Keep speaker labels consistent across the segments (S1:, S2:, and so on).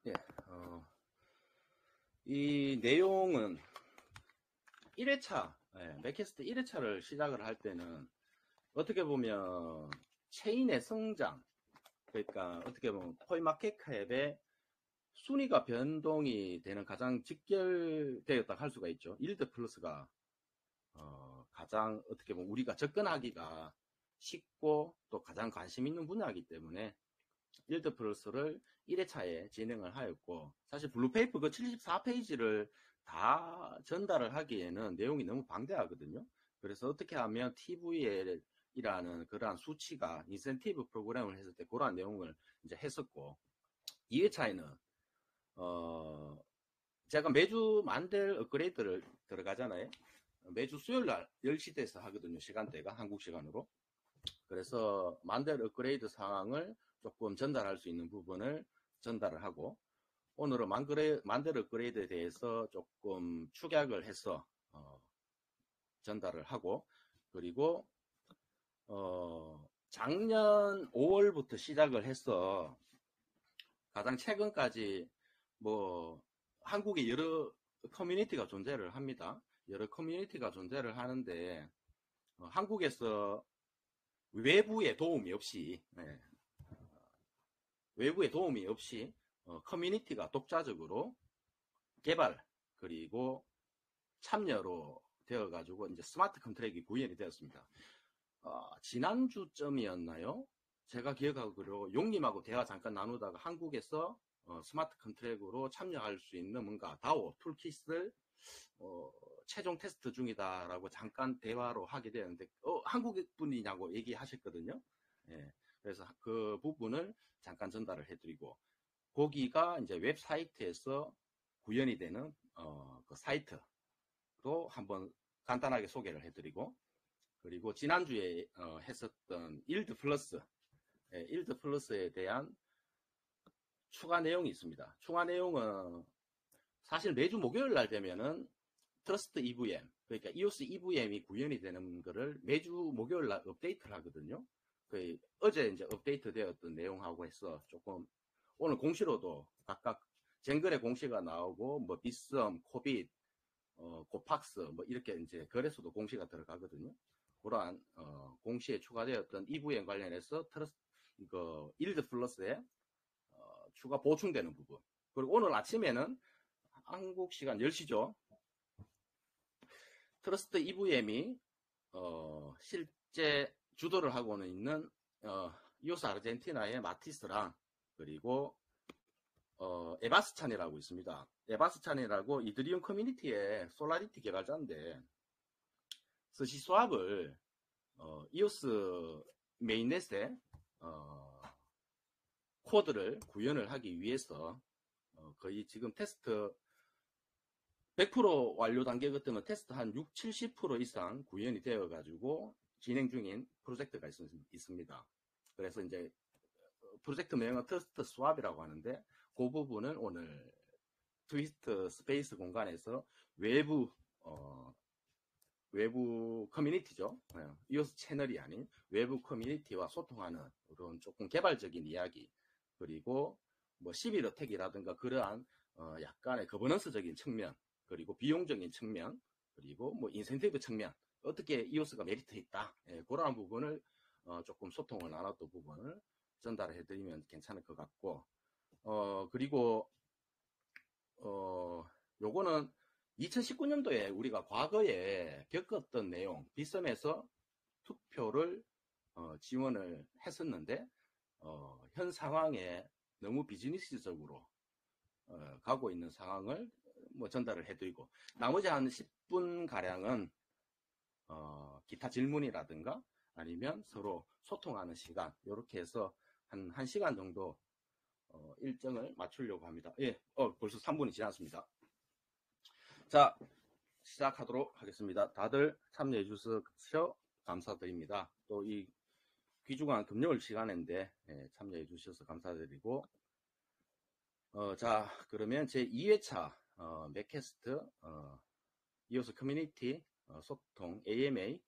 S1: 예, 이 내용은 1회차, 맥캐스트 1회차를 시작을 할 때는 어떻게 보면 체인의 성장, 그러니까 어떻게 보면 코인마켓캡의 순위가 변동이 되는 가장 직결되었다 할 수가 있죠. 일드 플러스가 가장 어떻게 보면 우리가 접근하기가 쉽고 또 가장 관심 있는 분야이기 때문에 일드 플러스를 1회차에 진행을 하였고, 사실 블루페이퍼 그 74페이지를 다 전달을 하기에는 내용이 너무 방대하거든요. 그래서 어떻게 하면 TVL이라는 그러한 수치가 인센티브 프로그램을 했을 때 그러한 내용을 이제 했었고, 2회차에는 제가 매주 만델 업그레이드를 들어가잖아요. 매주 수요일 날 10시대에서 하거든요. 시간대가 한국 시간으로. 그래서 만델 업그레이드 상황을 조금 전달할 수 있는 부분을 전달을 하고, 오늘은 만델 업그레이드에 대해서 조금 축약을 해서 전달을 하고, 그리고 작년 5월부터 시작을 해서 가장 최근까지 뭐 한국에 여러 커뮤니티가 존재를 합니다. 여러 커뮤니티가 존재를 하는데 한국에서 외부의 도움이 없이 커뮤니티가 독자적으로 개발 그리고 참여로 되어가지고 이제 스마트 컨트랙이 구현이 되었습니다. 지난주쯤이었나요? 제가 기억하기로 용님하고 대화 잠깐 나누다가 한국에서 스마트 컨트랙으로 참여할 수 있는 뭔가 다오 툴킷을 최종 테스트 중이다라고 잠깐 대화로 하게 되었는데 한국 분이냐고 얘기하셨거든요. 예, 그래서 그 부분을 잠깐 전달을 해드리고, 거기가 이제 웹사이트에서 구현이 되는 그 사이트로 한번 간단하게 소개를 해드리고, 그리고 지난주에 했었던 일드 플러스에 대한 추가 내용이 있습니다. 추가 내용은 사실 매주 목요일 날 되면은 트러스트 EVM, 그러니까 EOS EVM이 구현이 되는 거를 매주 목요일 날 업데이트를 하거든요. 어제 이제 업데이트 되었던 내용하고 해서 조금 오늘 공시로도 각각 쟁글의 공시가 나오고 뭐 비썸, 코빗, 고팍스 뭐 이렇게 이제 거래소도 공시가 들어가거든요. 그러한 공시에 추가되었던 EVM 관련해서 이거 일드 플러스에 추가 보충되는 부분. 그리고 오늘 아침에는 한국 시간 10시죠. 트러스트 EVM이 실제 주도를 하고는 있는 이오스 아르헨티나의 마티스랑 그리고 에바스찬이라고 있습니다. 에바스찬이라고 이더리움 커뮤니티의 솔라리티 개발자인데 스시스왑을 이오스 메인넷에 코드를 구현을 하기 위해서 거의 지금 테스트 100% 완료 단계 같으면 테스트 한 60, 70% 이상 구현이 되어 가지고 진행 중인 프로젝트가 있습니다. 그래서 이제 프로젝트 명은 트러스트 스왑이라고 하는데 그 부분을 오늘 트위스트 스페이스 공간에서 외부 커뮤니티죠. 이오스 채널이 아닌 외부 커뮤니티와 소통하는 그런 조금 개발적인 이야기, 그리고 뭐 11어택이라든가 그러한 약간의 거버넌스적인 측면, 그리고 비용적인 측면, 그리고 뭐 인센티브 측면, 어떻게 이오스가 메리트 있다, 그러한 부분을 조금 소통을 나눴던 부분을 전달을 해드리면 괜찮을 것 같고, 그리고 요거는 2019년도에 우리가 과거에 겪었던 내용, 비썸에서 투표를 지원을 했었는데 현 상황에 너무 비즈니스적으로 가고 있는 상황을 뭐 전달을 해드리고, 나머지 한 10분 가량은 기타 질문이라든가 아니면 서로 소통하는 시간, 이렇게 해서 한 1시간 정도 일정을 맞추려고 합니다. 예, 벌써 3분이 지났습니다. 자, 시작하도록 하겠습니다. 다들 참여해 주셔서 감사드립니다. 또 이 귀중한 금요일 시간인데 참여해 주셔서 감사드리고, 자, 그러면 제 2회차 맥캐스트 이오스 커뮤니티 소통 AMA를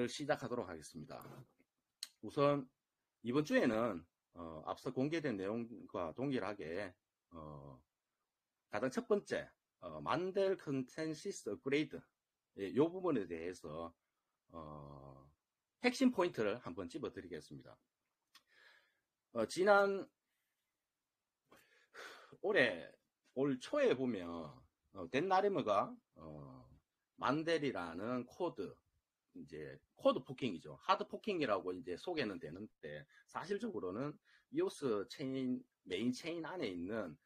S1: 시작하도록 하겠습니다. 우선 이번 주에는 앞서 공개된 내용과 동일하게 가장 첫 번째, 만델 컨센시스 업그레이드. 이 부분에 대해서, 핵심 포인트를 한번 집어 드리겠습니다. 지난, 올 초에 보면, 덴나리머가, 만델이라는 이제 코드 포킹이죠. 하드 포킹이라고 이제 소개는 되는데, 사실적으로는 이오스 메인 체인 안에 있는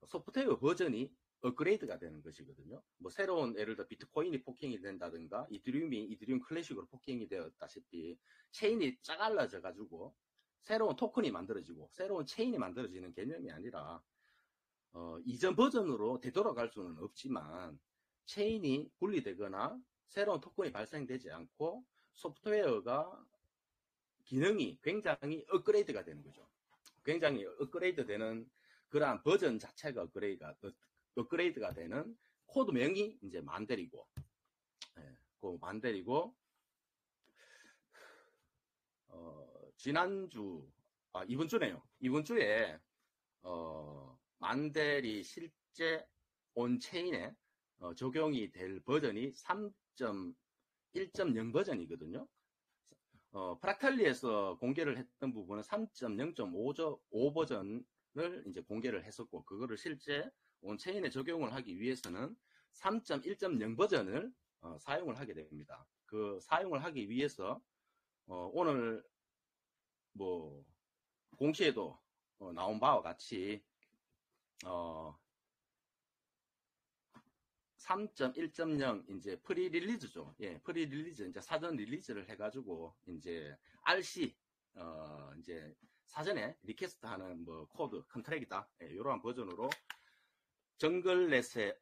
S1: 소프트웨어 버전이 업그레이드가 되는 것이거든요. 뭐 새로운 예를 들어 비트코인이 포킹이 된다든가 이더리움 클래식으로 포킹이 되었다시피 체인이 짜갈라져 가지고 새로운 토큰이 만들어지고 새로운 체인이 만들어지는 개념이 아니라 이전 버전으로 되돌아갈 수는 없지만 체인이 분리되거나 새로운 토큰이 발생되지 않고 소프트웨어가 기능이 굉장히 업그레이드가 되는 거죠. 굉장히 업그레이드 되는 그러한 버전 자체가 업그레이드가 되는 코드명이 이제 만델이고, 그 만델이고, 이번 주네요. 이번 주에, 만델이 실제 온체인에 적용이 될 버전이 3.1.0 버전이거든요. 프락탈리에서 공개를 했던 부분은 3.0.5 버전을 이제 공개를 했었고, 그거를 실제 온체인에 적용을 하기 위해서는 3.1.0 버전을 사용을 하게 됩니다. 그 사용을 하기 위해서 오늘 뭐 공시에도 나온 바와 같이 3.1.0 이제 프리 릴리즈죠. 예, 프리 릴리즈 이제 사전 릴리즈를 해가지고 이제 RC 이제 사전에 리퀘스트하는 뭐 코드 컨트랙이다. 예, 이러한 버전으로 정글넷에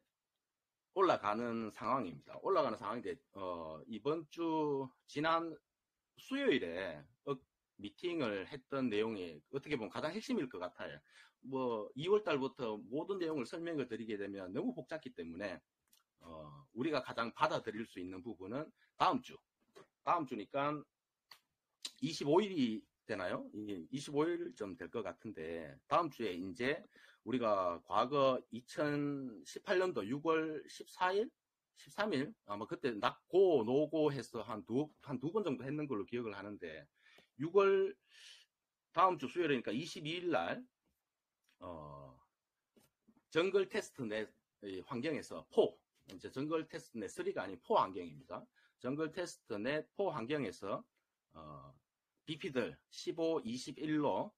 S1: 올라가는 상황입니다. 올라가는 상황인데 이번 주 지난 수요일에 미팅을 했던 내용이 어떻게 보면 가장 핵심일 것 같아요. 뭐 2월 달부터 모든 내용을 설명을 드리게 되면 너무 복잡기 때문에 우리가 가장 받아들일 수 있는 부분은 다음 주니까 25일이 되나요? 25일쯤 될 것 같은데 다음 주에 이제 우리가 과거 2018년도 6월 14일? 13일? 아마 그때 낙고, 노고 해서 한 두 번 정도 했는 걸로 기억을 하는데 6월 다음 주 수요일이니까 22일 날 정글 테스트넷 환경에서 이제 정글 테스트넷 3가 아닌 4 환경입니다. 정글 테스트넷 4 환경에서 BP들 15, 21로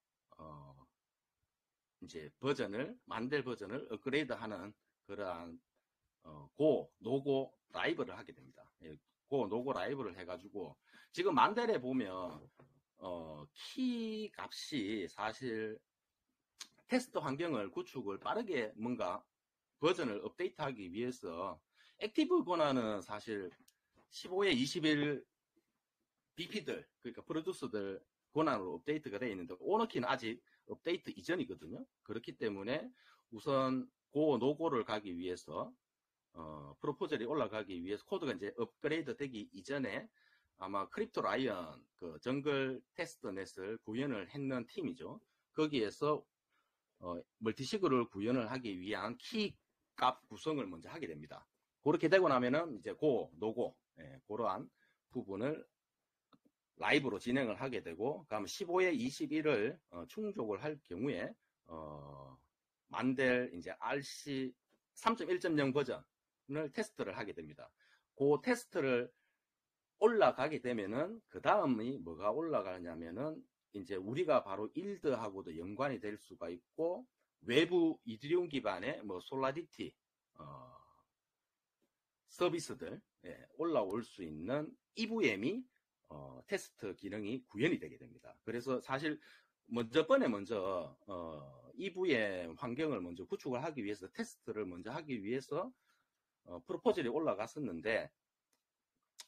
S1: 이제 만델 버전을 업그레이드하는 그러한 고, 노고 라이브를 하게 됩니다. 고, 노고 라이브를 해가지고 지금 만델에 보면 키 값이 사실 테스트 환경을 구축을 빠르게 뭔가 버전을 업데이트하기 위해서 액티브 권한은 사실 15에 21 BP들 그러니까 프로듀서들 권한으로 업데이트가 되어 있는데 오너키는 아직 업데이트 이전이거든요. 그렇기 때문에 우선 고 노고를 가기 위해서 프로포절이 올라가기 위해서 코드가 이제 업그레이드 되기 이전에 아마 크립토 라이언 그 정글 테스트넷을 구현을 했는 팀이죠. 거기에서 멀티시그를 구현을 하기 위한 키 값 구성을 먼저 하게 됩니다. 그렇게 되고 나면은 이제 고, 노고 그러한 부분을 라이브로 진행을 하게 되고 그다음 15에 21을 충족을 할 경우에 만델 이제 RC 3.1.0 버전을 테스트를 하게 됩니다. 그 테스트를 올라가게 되면은 그 다음이 뭐가 올라가냐면은 이제 우리가 바로 일드하고도 연관이 될 수가 있고 외부 이더리움 기반의 뭐 솔라디티 서비스들 올라올 수 있는 EVM이 테스트 기능이 구현이 되게 됩니다. 그래서 사실 먼저 EVM 환경을 먼저 구축을 하기 위해서 테스트를 먼저 하기 위해서 프로포절이 올라갔었는데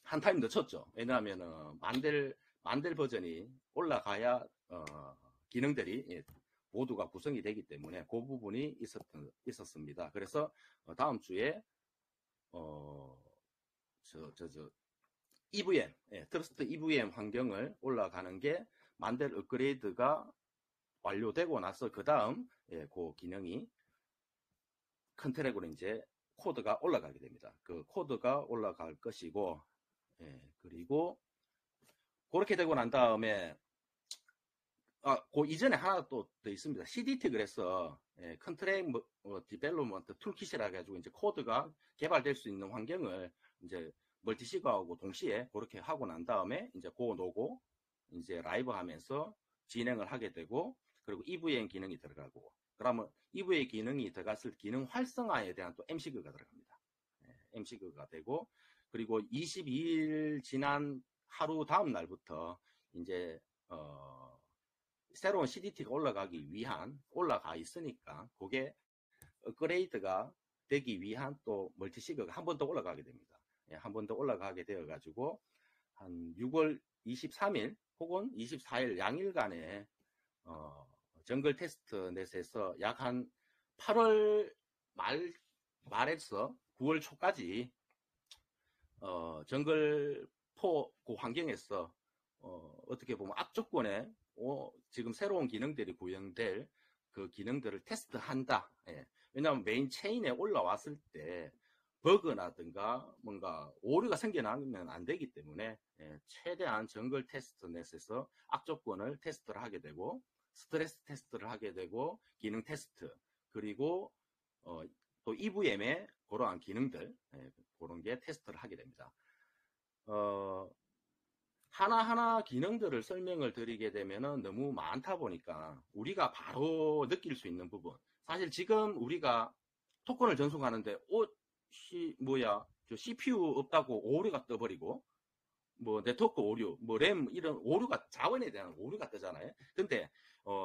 S1: 한 타임 늦췄죠. 왜냐하면은 만델 버전이 올라가야 기능들이 모두가 구성이 되기 때문에 그 부분이 있었습니다. 그래서 다음 주에 EVM, 트러스트 EVM 환경을 올라가는 게 만델 업그레이드가 완료되고 나서 그 다음 그 기능이 컨트랙으로 이제 코드가 올라가게 됩니다. 그 코드가 올라갈 것이고, 예, 그리고 그렇게 되고 난 다음에 그 이전에 하나 또 더 있습니다. CDT 그래서 컨트랙 디벨롭먼트 툴킷이라 해가지고 이제 코드가 개발될 수 있는 환경을 이제 멀티시그하고 동시에 그렇게 하고 난 다음에 이제 고 노고 이제 라이브 하면서 진행을 하게 되고, 그리고 EVM 기능이 들어가고, 그러면 EVM 기능이 들어갔을 기능 활성화에 대한 또 MCG가 들어갑니다. MCG가 되고, 그리고 22일 지난 하루 다음 날부터 이제 새로운 CDT가 올라가 있으니까 그게 업그레이드가 되기 위한 또 멀티시그가 한 번 더 올라가게 됩니다. 한 번 더 올라가게 되어 가지고 한 6월 23일 혹은 24일 양일간의 정글 테스트넷에서 약 한 8월 말에서 9월 초까지 정글4 그 환경에서 어떻게 보면 앞조건에 지금 새로운 기능들이 구현될 그 기능들을 테스트한다. 예. 왜냐하면 메인 체인에 올라왔을 때 버그라든가 뭔가 오류가 생겨나면 안 되기 때문에 최대한 정글 테스트넷에서 악조건을 테스트를 하게 되고, 스트레스 테스트를 하게 되고, 기능 테스트, 그리고 또 EVM의 그러한 기능들, 그런 게 테스트를 하게 됩니다. 하나하나 기능들을 설명을 드리게 되면은 너무 많다 보니까 우리가 바로 느낄 수 있는 부분, 사실 지금 우리가 토큰을 전송하는데 저 CPU 없다고 오류가 떠버리고, 뭐 네트워크 오류, 뭐 램 이런 오류가, 자원에 대한 오류가 뜨잖아요. 근데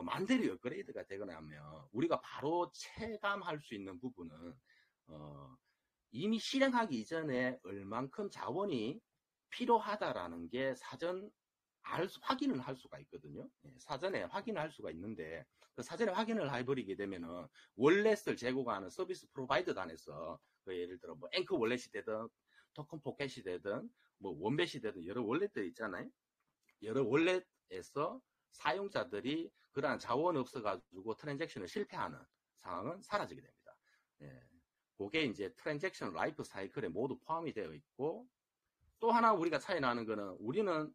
S1: 만대리 업그레이드가 되거나 하면 우리가 바로 체감할 수 있는 부분은 이미 실행하기 이전에 얼만큼 자원이 필요하다라는 게 사전 확인을 할 수가 있거든요. 사전에 확인을 할 수가 있는데, 그 사전에 확인을 해버리게 되면은 월렛을 제공하는 서비스 프로바이더 단에서 예를 들어 뭐 앵커 월렛이 되든 토큰 포켓이 되든 뭐 원뱃이 되든 여러 월렛들 있잖아요. 여러 월렛에서 사용자들이 그러한 자원 없어가지고 트랜잭션을 실패하는 상황은 사라지게 됩니다. 그게 이제 트랜잭션 라이프 사이클에 모두 포함이 되어 있고, 또 하나 우리가 차이 나는 거는, 우리는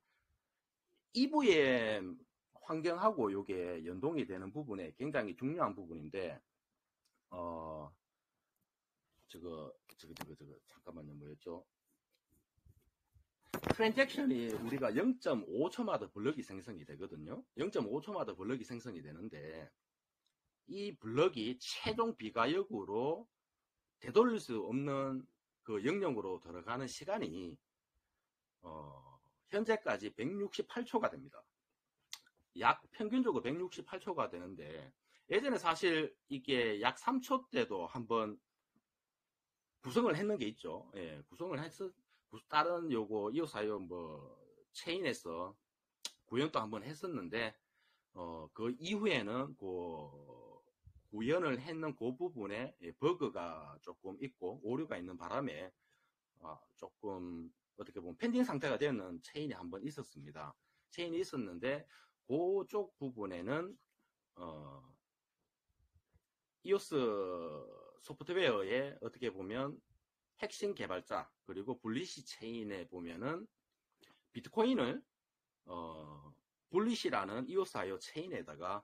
S1: EVM 환경하고 이게 연동이 되는 부분에 굉장히 중요한 부분인데, 잠깐만요, 뭐였죠? 트랜잭션이 우리가 0.5초마다 블럭이 생성이 되거든요. 0.5초마다 블럭이 생성이 되는데, 이 블럭이 최종 비가역으로 되돌릴 수 없는 그 영역으로 들어가는 시간이 현재까지 168초가 됩니다. 약 평균적으로 168초가 되는데, 예전에 사실 이게 약 3초 때도 한번 구성을 했는 게 있죠. 구성을 다른 요거 이오사이오 뭐 체인에서 구현도 한번 했었는데, 그 이후에는 구현을 했는 그 부분에 버그가 조금 있고 오류가 있는 바람에 조금 어떻게 보면 펜딩 상태가 되는 체인이 한번 있었습니다. 체인이 있었는데, 그쪽 부분에는 이오스 소프트웨어의 어떻게 보면 핵심 개발자, 그리고 블리시 체인에 보면은 비트코인을 블리시라는 이오스IO 체인에다가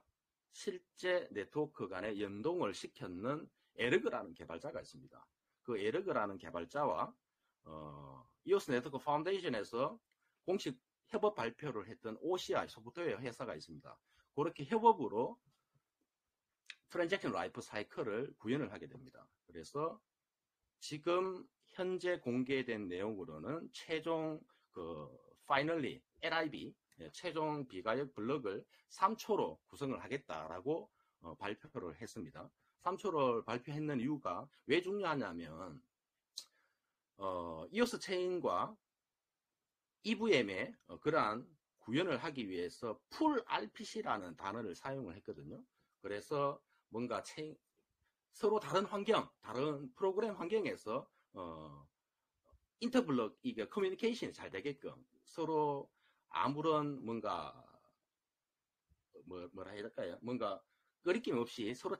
S1: 실제 네트워크 간의 연동을 시켰는 에르그라는 개발자가 있습니다. 그 에르그라는 개발자와 이오스 네트워크 파운데이션에서 공식 협업 발표를 했던 OCI 소프트웨어 회사가 있습니다. 그렇게 협업으로 트랜잭션 라이프 사이클을 구현을 하게 됩니다. 그래서 지금 현재 공개된 내용으로는 최종 finally LIB 최종 비가역 블럭을 3초로 구성을 하겠다라고 발표를 했습니다. 3초를 발표했는 이유가 왜 중요하냐면, 이오스 체인과 EVM의 그러한 구현을 하기 위해서 풀 RPC라는 단어를 사용을 했거든요. 그래서 뭔가 서로 다른 환경, 다른 프로그램 환경에서 인터블럭 이게 커뮤니케이션이 잘 되게끔 서로 아무런 뭔가 뭐라 해야 될까요? 뭔가 끄리낌 없이 서로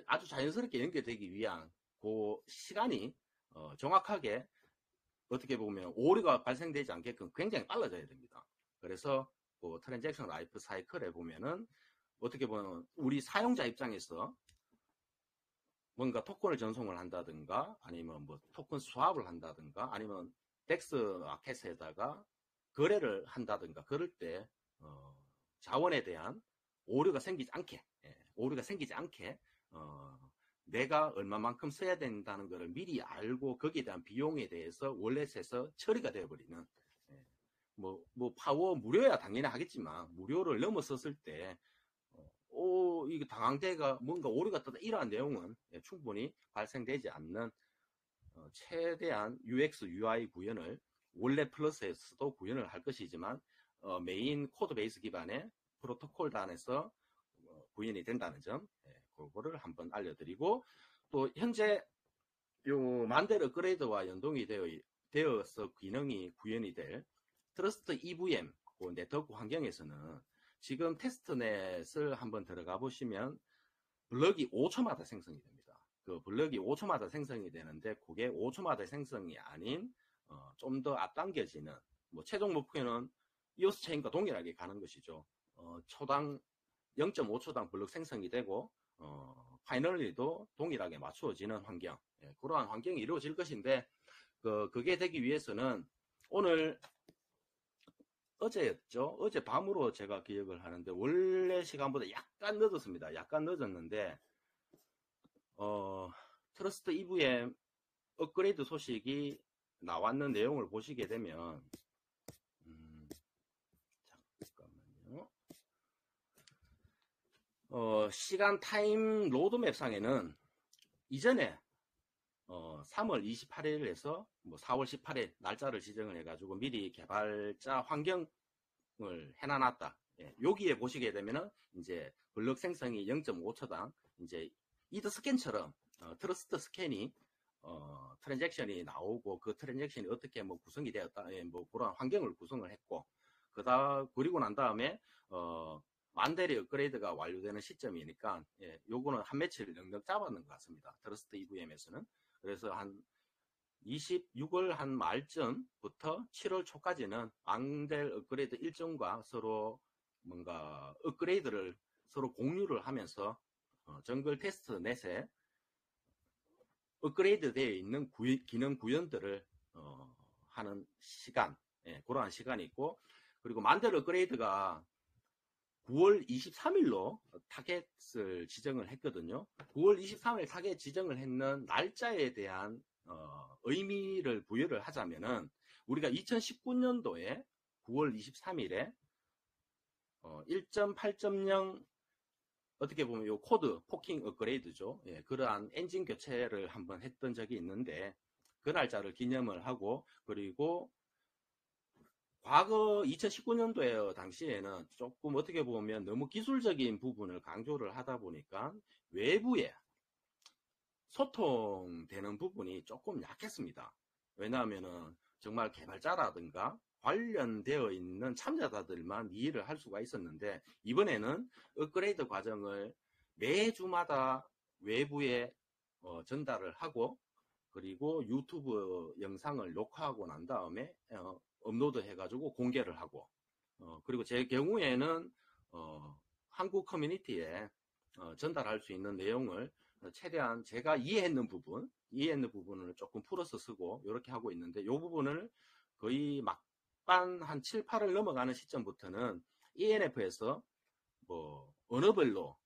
S1: 아주 자연스럽게 연결되기 위한 그 시간이 정확하게 어떻게 보면 오류가 발생되지 않게끔 굉장히 빨라져야 됩니다. 그래서 그 트랜잭션 라이프 사이클에 보면은 어떻게 보면 우리 사용자 입장에서 뭔가 토큰을 전송을 한다든가 아니면 뭐 토큰 스왑을 한다든가 아니면 덱스 마켓에다가 거래를 한다든가 그럴 때 자원에 대한 오류가 생기지 않게 내가 얼마만큼 써야 된다는 것을 미리 알고 거기에 대한 비용에 대해서 월렛에서 처리가 되어버리는 뭐 파워 무료야 당연히 하겠지만 무료를 넘어섰을 때 이게 당황대가 뭔가 오류가 떴다 이러한 내용은 충분히 발생되지 않는 최대한 UX, UI 구현을 원래 플러스에서도 구현을 할 것이지만 메인 코드 베이스 기반의 프로토콜 단에서 구현이 된다는 점 그거를 한번 알려드리고 또 현재 요 만델 업그레이드와 연동이 되어서 기능이 구현이 될 트러스트 EVM 그 네트워크 환경에서는 지금 테스트넷을 한번 들어가 보시면 블럭이 5초마다 생성이 됩니다. 그 블럭이 5초마다 생성이 되는데 그게 5초마다 생성이 아닌 좀 더 앞당겨지는 뭐 최종 목표는 이오스 체인과 동일하게 가는 것이죠. 초당 0.5초당 블럭 생성이 되고 파이널리도 동일하게 맞추어지는 환경 그러한 환경이 이루어질 것인데 그게 되기 위해서는 오늘 어제였죠. 어제 밤으로 제가 기억을 하는데 원래 시간보다 약간 늦었습니다. 약간 늦었는데 트러스트 EVM 업그레이드 소식이 나왔는 내용을 보시게 되면 잠깐만요. 시간 타임 로드맵 상에는 이전에 3월 28일에서 뭐 4월 18일 날짜를 지정을 해가지고 미리 개발자 환경을 해놔놨다. 여기에 보시게 되면은 이제 블럭 생성이 0.5초당 이제 이더 스캔처럼 트러스트 스캔이 트랜잭션이 나오고 그 트랜잭션이 어떻게 뭐 구성이 되었다. 뭐 그런 환경을 구성을 했고 그리고 난 다음에 만델이 업그레이드가 완료되는 시점이니까 요거는 한 며칠 넉넉 잡았는 것 같습니다. 트러스트 EVM에서는. 그래서 한 26월 한 말쯤부터 7월 초까지는 만델 업그레이드 일정과 서로 뭔가 업그레이드를 서로 공유를 하면서 정글 테스트 넷에 업그레이드 되어 있는 기능 구현들을 하는 시간 그러한 시간이 있고 그리고 만델 업그레이드가 9월 23일로 타겟을 지정을 했거든요. 9월 23일 타겟 지정을 했는 날짜에 대한 의미를 부여를 하자면은 우리가 2019년도에 9월 23일에 1.8.0 어떻게 보면 요 코드 포킹 업그레이드죠. 그러한 엔진 교체를 한번 했던 적이 있는데 그 날짜를 기념을 하고 그리고 과거 2019년도에 당시에는 조금 어떻게 보면 너무 기술적인 부분을 강조를 하다 보니까 외부에 소통되는 부분이 조금 약했습니다. 왜냐하면은 정말 개발자라든가 관련되어 있는 참여자들만 이해를 할 수가 있었는데 이번에는 업그레이드 과정을 매주마다 외부에 전달을 하고 그리고 유튜브 영상을 녹화하고 난 다음에 업로드 해가지고 공개를 하고 그리고 제 경우에는 한국 커뮤니티에 전달할 수 있는 내용을 최대한 제가 이해했는 부분을 조금 풀어서 쓰고 이렇게 하고 있는데 이 부분을 거의 막반 한 7, 8을 넘어가는 시점부터는 ENF에서 뭐 언어별로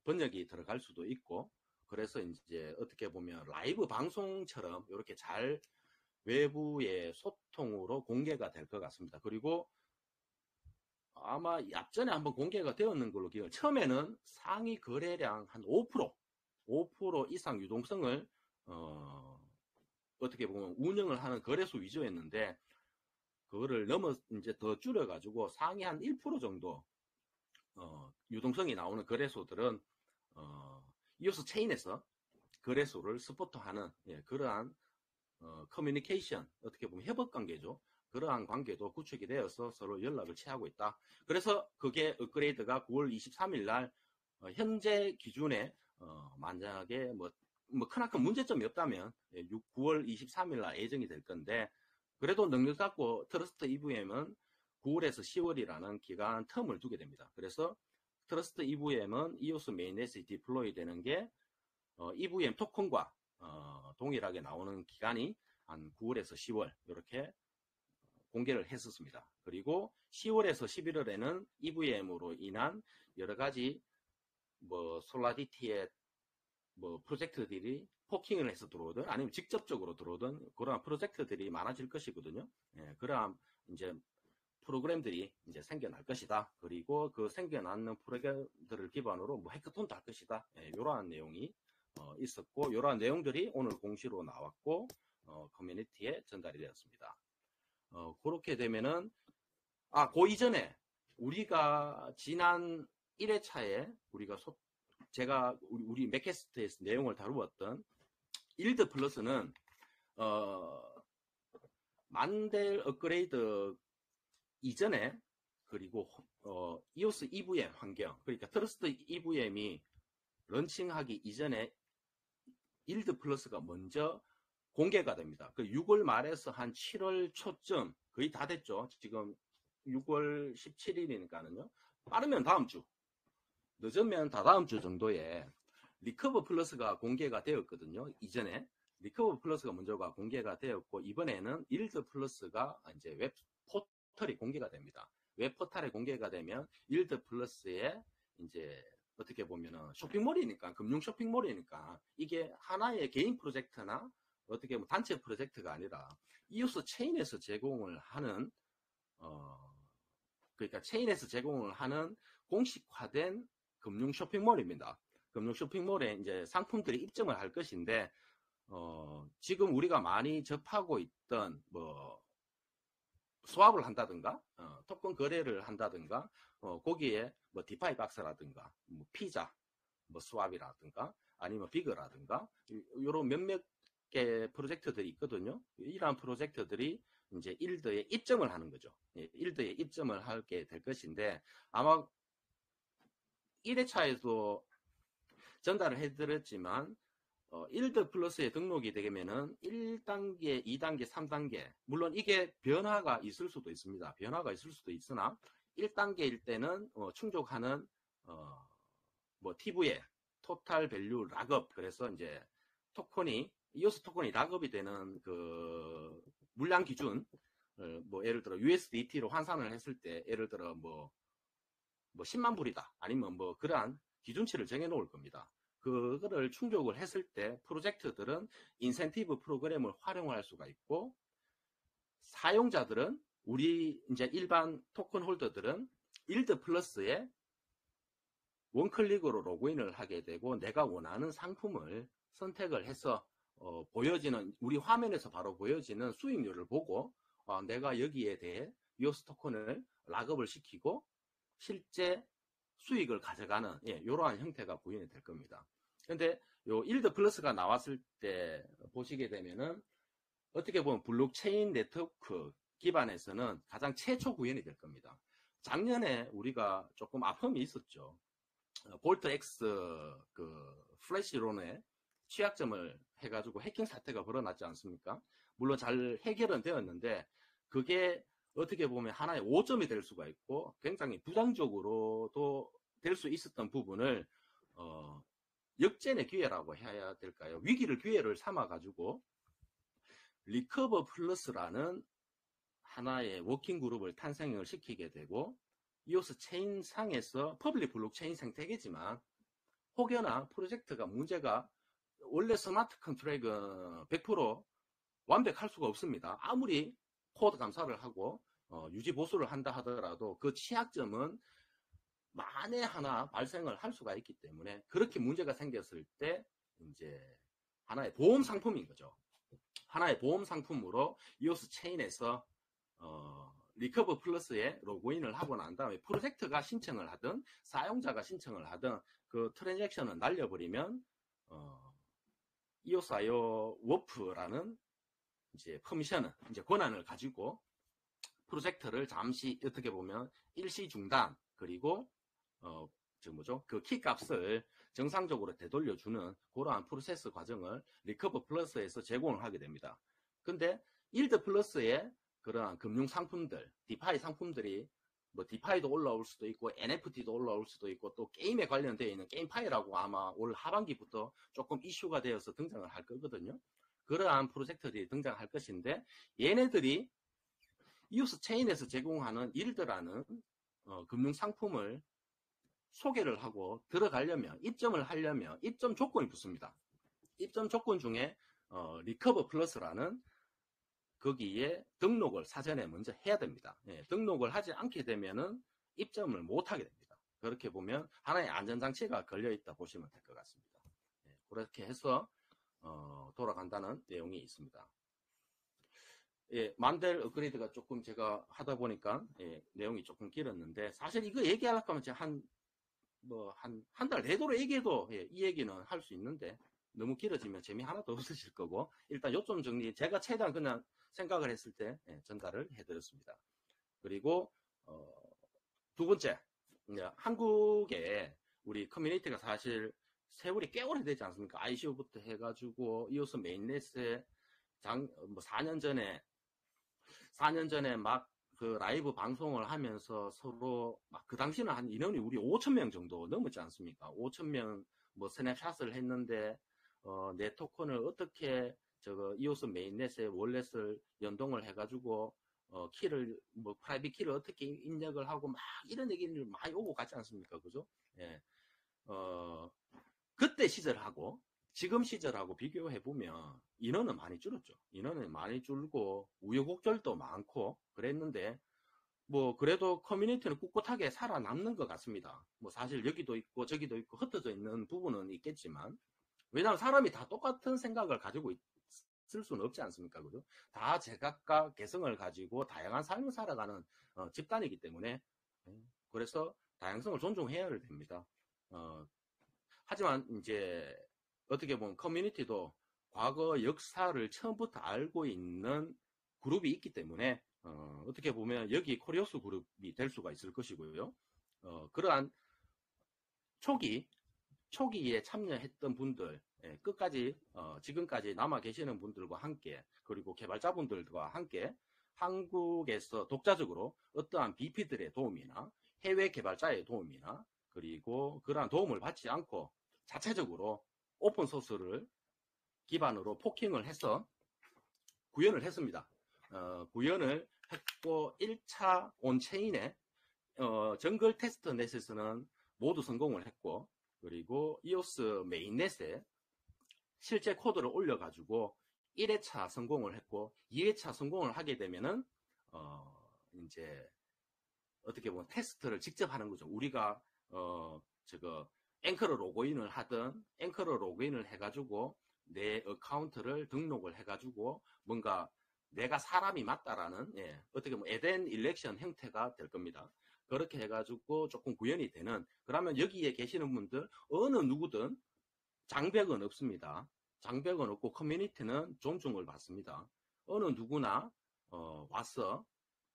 S1: 번역이 들어갈 수도 있고 그래서 이제 어떻게 보면 라이브 방송처럼 이렇게 잘 외부의 소통으로 공개가 될 것 같습니다. 그리고 아마 앞전에 한번 공개가 되었는 걸로 기억. 처음에는 상위 거래량 한 5% 이상 유동성을 어떻게 보면 운영을 하는 거래소 위주였는데 그거를 이제 더 줄여가지고 상위 한 1% 정도 유동성이 나오는 거래소들은 이오스 체인에서 거래소를 스포트하는 그러한 커뮤니케이션 어떻게 보면 협업 관계죠. 그러한 관계도 구축이 되어서 서로 연락을 취하고 있다. 그래서 그게 업그레이드가 9월 23일 날 현재 기준에 만약에 뭐 크나큰 문제점이 없다면 9월 23일 날 예정이 될 건데, 그래도 능력 잡고 트러스트 EVM은 9월에서 10월이라는 기간 텀을 두게 됩니다. 그래서 트러스트 EVM은 EOS 메인넷에 디플로이 되는 게 EVM 토큰과 동일하게 나오는 기간이 한 9월에서 10월 이렇게 공개를 했었습니다. 그리고 10월에서 11월에는 EVM으로 인한 여러 가지 뭐 솔라디티의 뭐 프로젝트들이 포킹을 해서 들어오든 아니면 직접적으로 들어오든 그러한 프로젝트들이 많아질 것이거든요. 예, 그러한 이제 프로그램들이 이제 생겨날 것이다. 그리고 그 생겨나는 프로그램들을 기반으로 뭐 해커톤도 할 것이다. 예, 이러한 내용이 있었고, 이러한 내용들이 오늘 공시로 나왔고 커뮤니티에 전달이 되었습니다. 그렇게 되면은 그 이전에 우리가 지난 1회차에 제가 우리 맥캐스트에서 내용을 다루었던 일드 플러스는 만델 업그레이드 이전에, 그리고 EOS EVM 환경, 그러니까 트러스트 EVM이 런칭하기 이전에 일드 플러스가 먼저 공개가 됩니다. 그 6월 말에서 한 7월 초쯤 거의 다 됐죠. 지금 6월 17일이니까는요. 빠르면 다음 주, 늦으면 다다음 주 정도에 리커버 플러스가 공개가 되었거든요. 이전에 리커버 플러스가 먼저가 공개가 되었고, 이번에는 일드 플러스가 이제 웹 포털이 공개가 됩니다. 웹 포털에 공개가 되면 일드 플러스에 이제 어떻게 보면은 쇼핑몰이니까, 금융 쇼핑몰이니까 이게 하나의 개인 프로젝트나 어떻게 보면 단체 프로젝트가 아니라 이오스 체인에서 제공을 하는 그러니까 체인에서 제공을 하는 공식화된 금융 쇼핑몰입니다. 금융 쇼핑몰에 이제 상품들이 입점을 할 것인데, 지금 우리가 많이 접하고 있던 뭐 스왑을 한다든가 토큰 거래를 한다든가 거기에 뭐 디파이 박스라든가 뭐 피자, 뭐 스왑이라든가 아니면 비그라든가 이런 몇몇 개 프로젝트들이 있거든요. 이러한 프로젝트들이 이제 일드에 입점을 하는 거죠. 일드에 입점을 하게 될 것인데, 아마 1회차에도 전달을 해드렸지만 일드 플러스에 등록이 되면은 1단계, 2단계, 3단계, 물론 이게 변화가 있을 수도 있습니다. 변화가 있을 수도 있으나 1단계일 때는 충족하는 뭐 TVA, 토탈 밸류 락업, 그래서 이제 토큰이 이오스 토큰이 락업이 되는 그 물량 기준, 뭐 예를 들어 USDT로 환산을 했을 때 예를 들어 뭐 10만 불이다, 아니면 뭐 그러한 기준치를 정해 놓을 겁니다. 그거를 충족을 했을 때 프로젝트들은 인센티브 프로그램을 활용할 수가 있고, 사용자들은, 우리 이제 일반 토큰 홀더들은 일드 플러스에 원클릭으로 로그인을 하게 되고, 내가 원하는 상품을 선택을 해서 보여지는, 우리 화면에서 바로 보여지는 수익률을 보고 내가 여기에 대해 이오스 토큰을 락업을 시키고 실제 수익을 가져가는 이러한 형태가 구현이 될 겁니다. 근데 요 일드 플러스가 나왔을 때 보시게 되면은 어떻게 보면 블록체인 네트워크 기반에서는 가장 최초 구현이 될 겁니다. 작년에 우리가 조금 아픔이 있었죠. 볼트 X 그 플래시론에 취약점을 해가지고 해킹 사태가 벌어났지 않습니까? 물론 잘 해결은 되었는데, 그게 어떻게 보면 하나의 오점이 될 수가 있고 굉장히 부정적으로도 될 수 있었던 부분을 역전의 기회라고 해야 될까요? 위기를 기회를 삼아가지고 리커버 플러스라는 하나의 워킹 그룹을 탄생을 시키게 되고, 이오스 체인 상에서 퍼블릭 블록체인 생태계지만 혹여나 프로젝트가 문제가, 원래 스마트 컨트랙은 100% 완벽할 수가 없습니다. 아무리 코드 감사를 하고 유지 보수를 한다 하더라도 그 취약점은 만에 하나 발생을 할 수가 있기 때문에, 그렇게 문제가 생겼을 때 이제 하나의 보험 상품인 거죠. 하나의 보험 상품으로 이오스 체인에서 리커버 플러스에 로그인을 하고 난 다음에 프로젝트가 신청을 하든 사용자가 신청을 하든 그 트랜잭션을 날려버리면 EOS.io 워프라는 이제 퍼미션을, 이제 권한을 가지고 프로젝트를 잠시 어떻게 보면 일시 중단, 그리고 그 키 값을 정상적으로 되돌려주는 그러한 프로세스 과정을 리커버 플러스에서 제공을 하게 됩니다. 근데 일드 플러스의 그러한 금융 상품들, 디파이 상품들이 뭐 디파이도 올라올 수도 있고 NFT도 올라올 수도 있고 또 게임에 관련되어 있는 게임파이라고 아마 올 하반기부터 조금 이슈가 되어서 등장을 할 거거든요. 그러한 프로젝트들이 등장할 것인데 얘네들이 이오스 체인에서 제공하는 일드라는 금융 상품을 소개를 하고 들어가려면 입점을 하려면 입점 조건이 붙습니다. 입점 조건 중에 리커버 플러스라는 거기에 등록을 사전에 먼저 해야 됩니다. 예, 등록을 하지 않게 되면은 입점을 못 하게 됩니다. 그렇게 보면 하나의 안전장치가 걸려있다 보시면 될 것 같습니다. 예, 그렇게 해서 돌아간다는 내용이 있습니다. 예, 만델 업그레이드가 조금 제가 하다 보니까 예, 내용이 조금 길었는데 사실 이거 얘기하려고 하면 제가 한 달 내도록 얘기해도 예, 이 얘기는 할 수 있는데 너무 길어지면 재미 하나도 없으실 거고 일단 요점 정리 제가 최대한 그냥 생각을 했을 때 예, 전달을 해드렸습니다. 그리고 두 번째 한국에 우리 커뮤니티가 사실 세월이 꽤 오래되지 않습니까? ICO부터 해가지고 이오스 메인넷에 4년 전에 막 그 라이브 방송을 하면서 서로 막 그 당시는 한 인원이 우리 5,000명 정도 넘었지 않습니까? 5,000명 뭐 스냅샷을 했는데 내 토큰을 어떻게 저거 이오스 메인넷에 월렛을 연동을 해가지고 키를 뭐 프라이빗 키를 어떻게 입력을 하고 막 이런 얘기를 많이 오고 갔지 않습니까? 그죠? 예. 그때 시절하고 지금 시절하고 비교해 보면 인원은 많이 줄었죠. 인원은 많이 줄고 우여곡절도 많고 그랬는데 뭐 그래도 커뮤니티는 꿋꿋하게 살아남는 것 같습니다. 뭐 사실 여기도 있고 저기도 있고 흩어져 있는 부분은 있겠지만 왜냐하면 사람이 다 똑같은 생각을 가지고 있을 수는 없지 않습니까? 그죠? 다 제각각 개성을 가지고 다양한 삶을 살아가는 집단이기 때문에 그래서 다양성을 존중해야 됩니다. 하지만 이제 어떻게 보면 커뮤니티도 과거 역사를 처음부터 알고 있는 그룹이 있기 때문에 어떻게 보면 여기 코리오스 그룹이 될 수가 있을 것이고요. 그러한 초기에 참여했던 분들 끝까지 지금까지 남아 계시는 분들과 함께 그리고 개발자분들과 함께 한국에서 독자적으로 어떠한 BP들의 도움이나 해외 개발자의 도움이나 그리고 그러한 도움을 받지 않고 자체적으로 오픈소스를 기반으로 포킹을 해서 구현을 했습니다. 구현을 했고 1차 온체인에 정글 테스트 넷에서는 모두 성공을 했고 그리고 이오스 메인넷에 실제 코드를 올려가지고 1회차 성공을 했고 2회차 성공을 하게 되면은 이제 어떻게 보면 테스트를 직접 하는 거죠. 우리가 저거 앵커로 로그인을 하든 앵커로 로그인을 해가지고 내 어카운트를 등록을 해가지고 뭔가 내가 사람이 맞다라는 어떻게 보면 에덴 일렉션 형태가 될 겁니다. 그렇게 해가지고 조금 구현이 되는 그러면 여기에 계시는 분들 어느 누구든 장벽은 없습니다. 장벽은 없고 커뮤니티는 존중을 받습니다. 어느 누구나 와서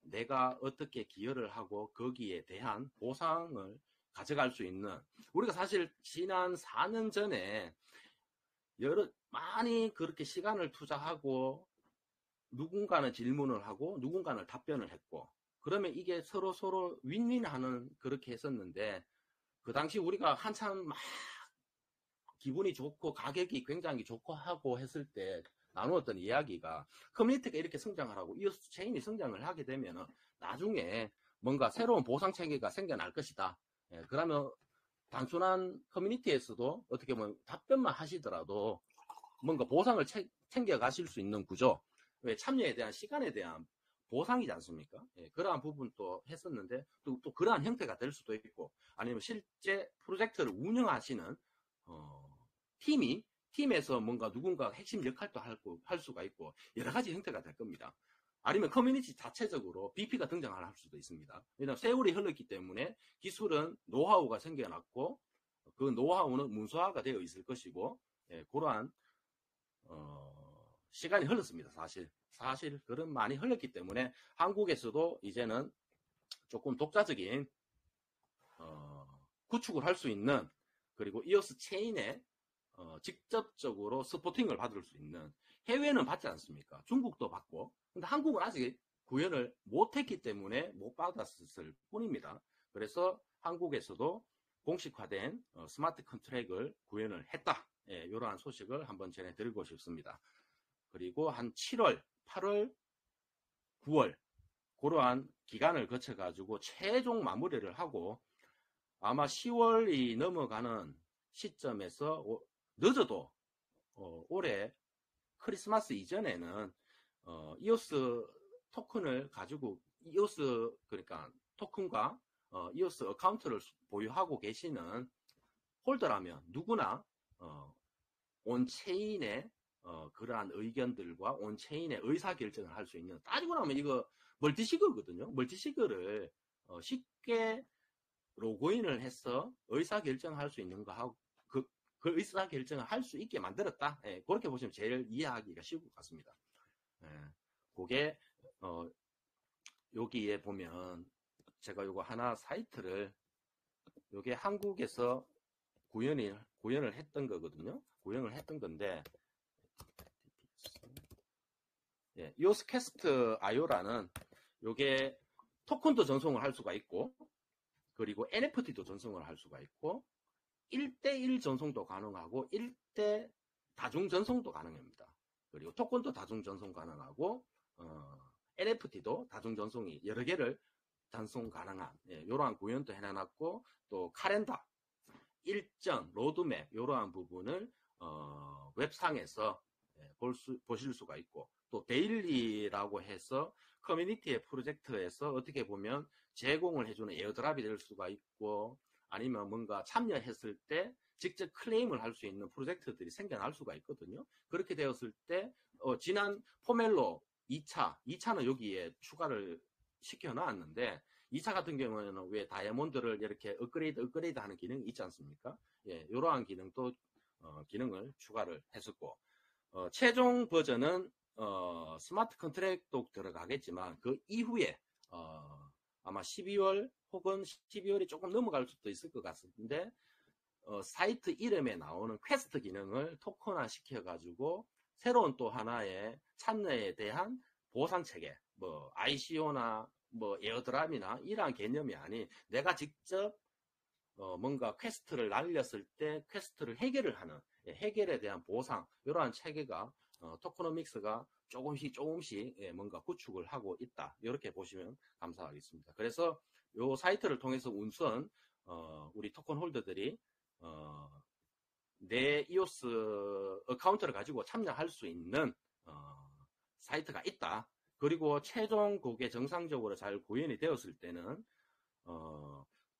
S1: 내가 어떻게 기여를 하고 거기에 대한 보상을 가져갈 수 있는 우리가 사실 지난 4년 전에 많이 그렇게 시간을 투자하고 누군가는 질문을 하고 누군가는 답변을 했고 그러면 이게 서로 윈윈하는 그렇게 했었는데 그 당시 우리가 한참 막 기분이 좋고 가격이 굉장히 좋고 하고 했을 때 나누었던 이야기가 커뮤니티가 이렇게 성장을 하고 이오스 체인이 성장을 하게 되면 나중에 뭔가 새로운 보상 체계가 생겨날 것이다. 그러면 단순한 커뮤니티에서도 어떻게 보면 답변만 하시더라도 뭔가 보상을 챙겨 가실 수 있는 구조 왜 참여에 대한 시간에 대한 보상이지 않습니까? 그러한 부분도 했었는데 또 그러한 형태가 될 수도 있고 아니면 실제 프로젝트를 운영하시는 팀에서 뭔가 누군가 핵심 역할도 할 수가 있고 여러 가지 형태가 될 겁니다. 아니면 커뮤니티 자체적으로 BP가 등장을 할 수도 있습니다. 왜냐하면 세월이 흘렀기 때문에 기술은 노하우가 생겨났고 그 노하우는 문서화가 되어 있을 것이고 그러한 시간이 흘렀습니다. 사실 그런 많이 흘렀기 때문에 한국에서도 이제는 조금 독자적인 구축을 할 수 있는 그리고 이오스 체인에 직접적으로 스포팅을 받을 수 있는, 해외는 받지 않습니까? 중국도 받고, 근데 한국은 아직 구현을 못했기 때문에 못 받았을 뿐입니다. 그래서 한국에서도 공식화된 스마트 컨트랙을 구현을 했다. 예, 이러한 소식을 한번 전해드리고 싶습니다. 그리고 한 7월, 8월, 9월 그러한 기간을 거쳐가지고 최종 마무리를 하고 아마 10월이 넘어가는 시점에서 늦어도 올해 크리스마스 이전에는 이오스 토큰을 가지고 이오스 그러니까 토큰과 이오스 어카운트를 보유하고 계시는 홀더라면 누구나 온체인의 그러한 의견들과 온체인의 의사결정을 할 수 있는, 따지고 나면 이거 멀티시그거든요. 멀티시그를 쉽게 로그인을 해서 의사결정할 수 있는 거 하고 그 의사결정을 할 수 있게 만들었다. 예, 그렇게 보시면 제일 이해하기가 쉬울 것 같습니다. 예, 그게 여기에 보면 제가 요거 하나 사이트를, 요게 한국에서 구현을 했던 거거든요. 구현을 했던 건데, 예, 이오스캐스트 IO라는 요게 토큰도 전송을 할 수가 있고, 그리고 NFT도 전송을 할 수가 있고, 1대1 전송도 가능하고 1대 다중 전송도 가능합니다. 그리고 토큰도 다중 전송 가능하고 NFT도 다중 전송이 여러 개를 전송 가능한 이러한 구현도 해놔놨고, 또 카렌더, 일정, 로드맵 이러한 부분을 웹상에서 보실 수가 있고, 또 데일리라고 해서 커뮤니티의 프로젝트에서 어떻게 보면 제공을 해주는 에어드랍이 될 수가 있고, 아니면 뭔가 참여했을 때 직접 클레임을 할 수 있는 프로젝트들이 생겨날 수가 있거든요. 그렇게 되었을 때 지난 포멜로 2차는 여기에 추가를 시켜놨는데, 2차 같은 경우에는 왜 다이아몬드를 이렇게 업그레이드 하는 기능이 있지 않습니까? 예, 이러한 기능도 기능을 추가를 했었고, 최종 버전은 스마트 컨트랙도 들어가겠지만 그 이후에 아마 12월 혹은 12월이 조금 넘어갈 수도 있을 것 같은데, 사이트 이름에 나오는 퀘스트 기능을 토큰화 시켜가지고 새로운 또 하나의 참여에 대한 보상 체계, 뭐 ICO나 뭐 에어드랍이나 이러한 개념이 아닌, 내가 직접 뭔가 퀘스트를 날렸을 때 퀘스트를 해결을 하는, 해결에 대한 보상, 이러한 체계가 토커노믹스가 조금씩 뭔가 구축을 하고 있다. 이렇게 보시면 감사하겠습니다. 그래서 이 사이트를 통해서 우선 우리 토큰 홀더들이 내 이오스 어카운트를 가지고 참여할 수 있는 사이트가 있다. 그리고 최종 그게 정상적으로 잘 구현이 되었을 때는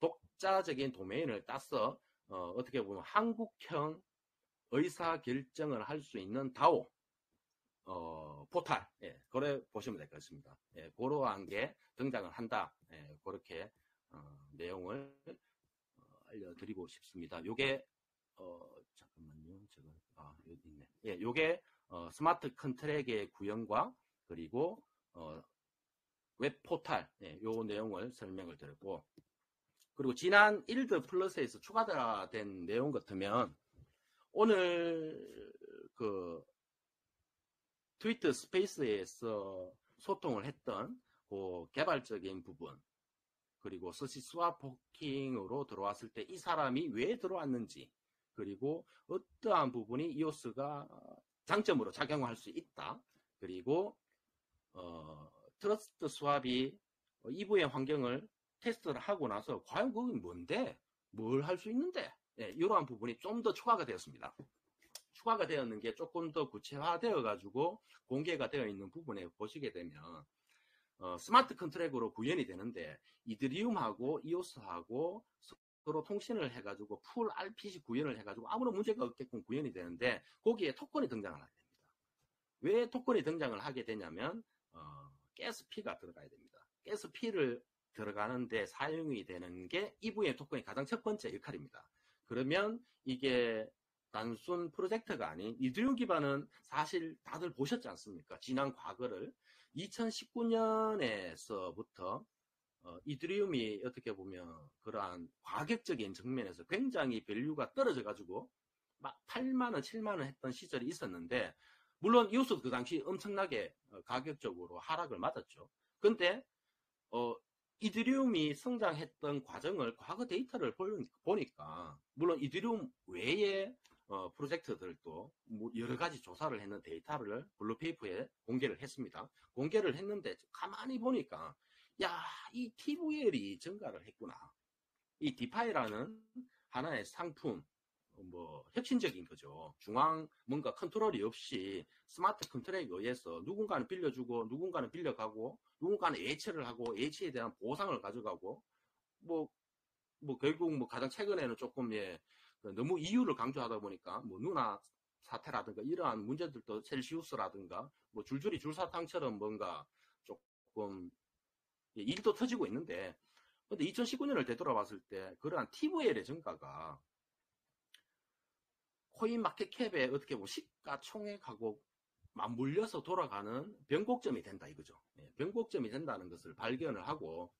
S1: 독자적인 도메인을 따서 어떻게 보면 한국형 의사결정을 할 수 있는 DAO 포탈, 그래 보시면 될 것 같습니다. 그러한 게 등장을 한다. 그렇게 내용을 알려드리고 싶습니다. 요게 잠깐만요. 제가 여기 있네. 요게 스마트 컨트랙의 구현과 그리고 웹 포탈, 요 내용을 설명을 드렸고, 그리고 지난 일드 플러스에서 추가된 내용 같으면 오늘 그 트위터 스페이스에서 소통을 했던 그 개발적인 부분, 그리고 서치 스왑 포킹으로 들어왔을 때 이 사람이 왜 들어왔는지, 그리고 어떠한 부분이 이오스가 장점으로 작용할 수 있다. 그리고 트러스트 스왑이 이브의 환경을 테스트를 하고 나서 과연 그건 뭔데? 뭘 할 수 있는데? 이러한 부분이 좀 더 추가가 되었습니다. 추가가 되었는 게 조금 더 구체화되어 가지고 공개가 되어 있는 부분에 보시게 되면 스마트 컨트랙으로 구현이 되는데, 이더리움하고 이오스하고 서로 통신을 해가지고 풀 RPC 구현을 해가지고 아무런 문제가 없게끔 구현이 되는데, 거기에 토큰이 등장을 하게 됩니다. 왜 토큰이 등장을 하게 되냐면 가스피가 들어가야 됩니다. 가스피를 들어가는데 사용이 되는 게 EVM 토큰의 가장 첫 번째 역할입니다. 그러면 이게 단순 프로젝트가 아닌, 이더리움 기반은 사실 다들 보셨지 않습니까? 지난 과거를 2019년에서부터 이더리움이 어떻게 보면 그러한 가격적인 측면에서 굉장히 밸류가 떨어져 가지고 막 8만원, 7만원 했던 시절이 있었는데, 물론 이오스도 그 당시 엄청나게 가격적으로 하락을 맞았죠. 근데 이더리움이 성장했던 과정을 과거 데이터를 보니까, 물론 이더리움 외에 프로젝트들도 뭐 여러 가지 조사를 했는 데이터를 블루페이퍼에 공개를 했습니다. 공개를 했는데 가만히 보니까 야, 이 TVL이 증가를 했구나. 이 디파이라는 하나의 상품, 뭐 혁신적인 거죠. 중앙 뭔가 컨트롤이 없이 스마트 컨트롤에 의해서 누군가는 빌려주고 누군가는 빌려가고 누군가는 예치를 하고 예치에 대한 보상을 가져가고 뭐 결국 뭐 가장 최근에는 조금 너무 이유를 강조하다 보니까 뭐 누나 사태라든가 이러한 문제들도 셀시우스라든가 뭐 줄줄이 줄사탕처럼 뭔가 조금 일도 터지고 있는데, 근데 2019년을 되돌아봤을 때 그러한 TVL의 증가가 코인 마켓캡에 어떻게 보면 시가총액하고 맞물려서 돌아가는 변곡점이 된다 이거죠. 변곡점이 된다는 것을 발견을 하고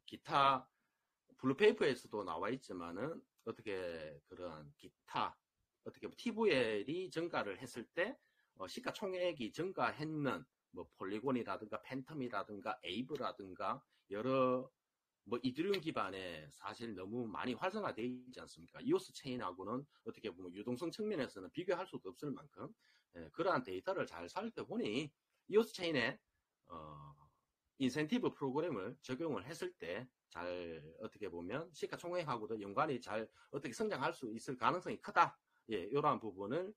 S1: 기타 블루페이퍼에서도 나와 있지만은 어떻게 그런 기타 어떻게 TVL이 증가를 했을 때 시가총액이 증가했는 뭐 폴리곤이라든가 팬텀이라든가 에이브라든가 여러 뭐 이더리움 기반에 사실 너무 많이 활성화되어 있지 않습니까? 이오스 체인하고는 어떻게 보면 유동성 측면에서는 비교할 수도 없을 만큼 그러한 데이터를 잘 살펴보니 이오스 체인에 인센티브 프로그램을 적용을 했을 때 잘 어떻게 보면 시가총액하고도 연관이 잘 어떻게 성장할 수 있을 가능성이 크다. 이러한 부분을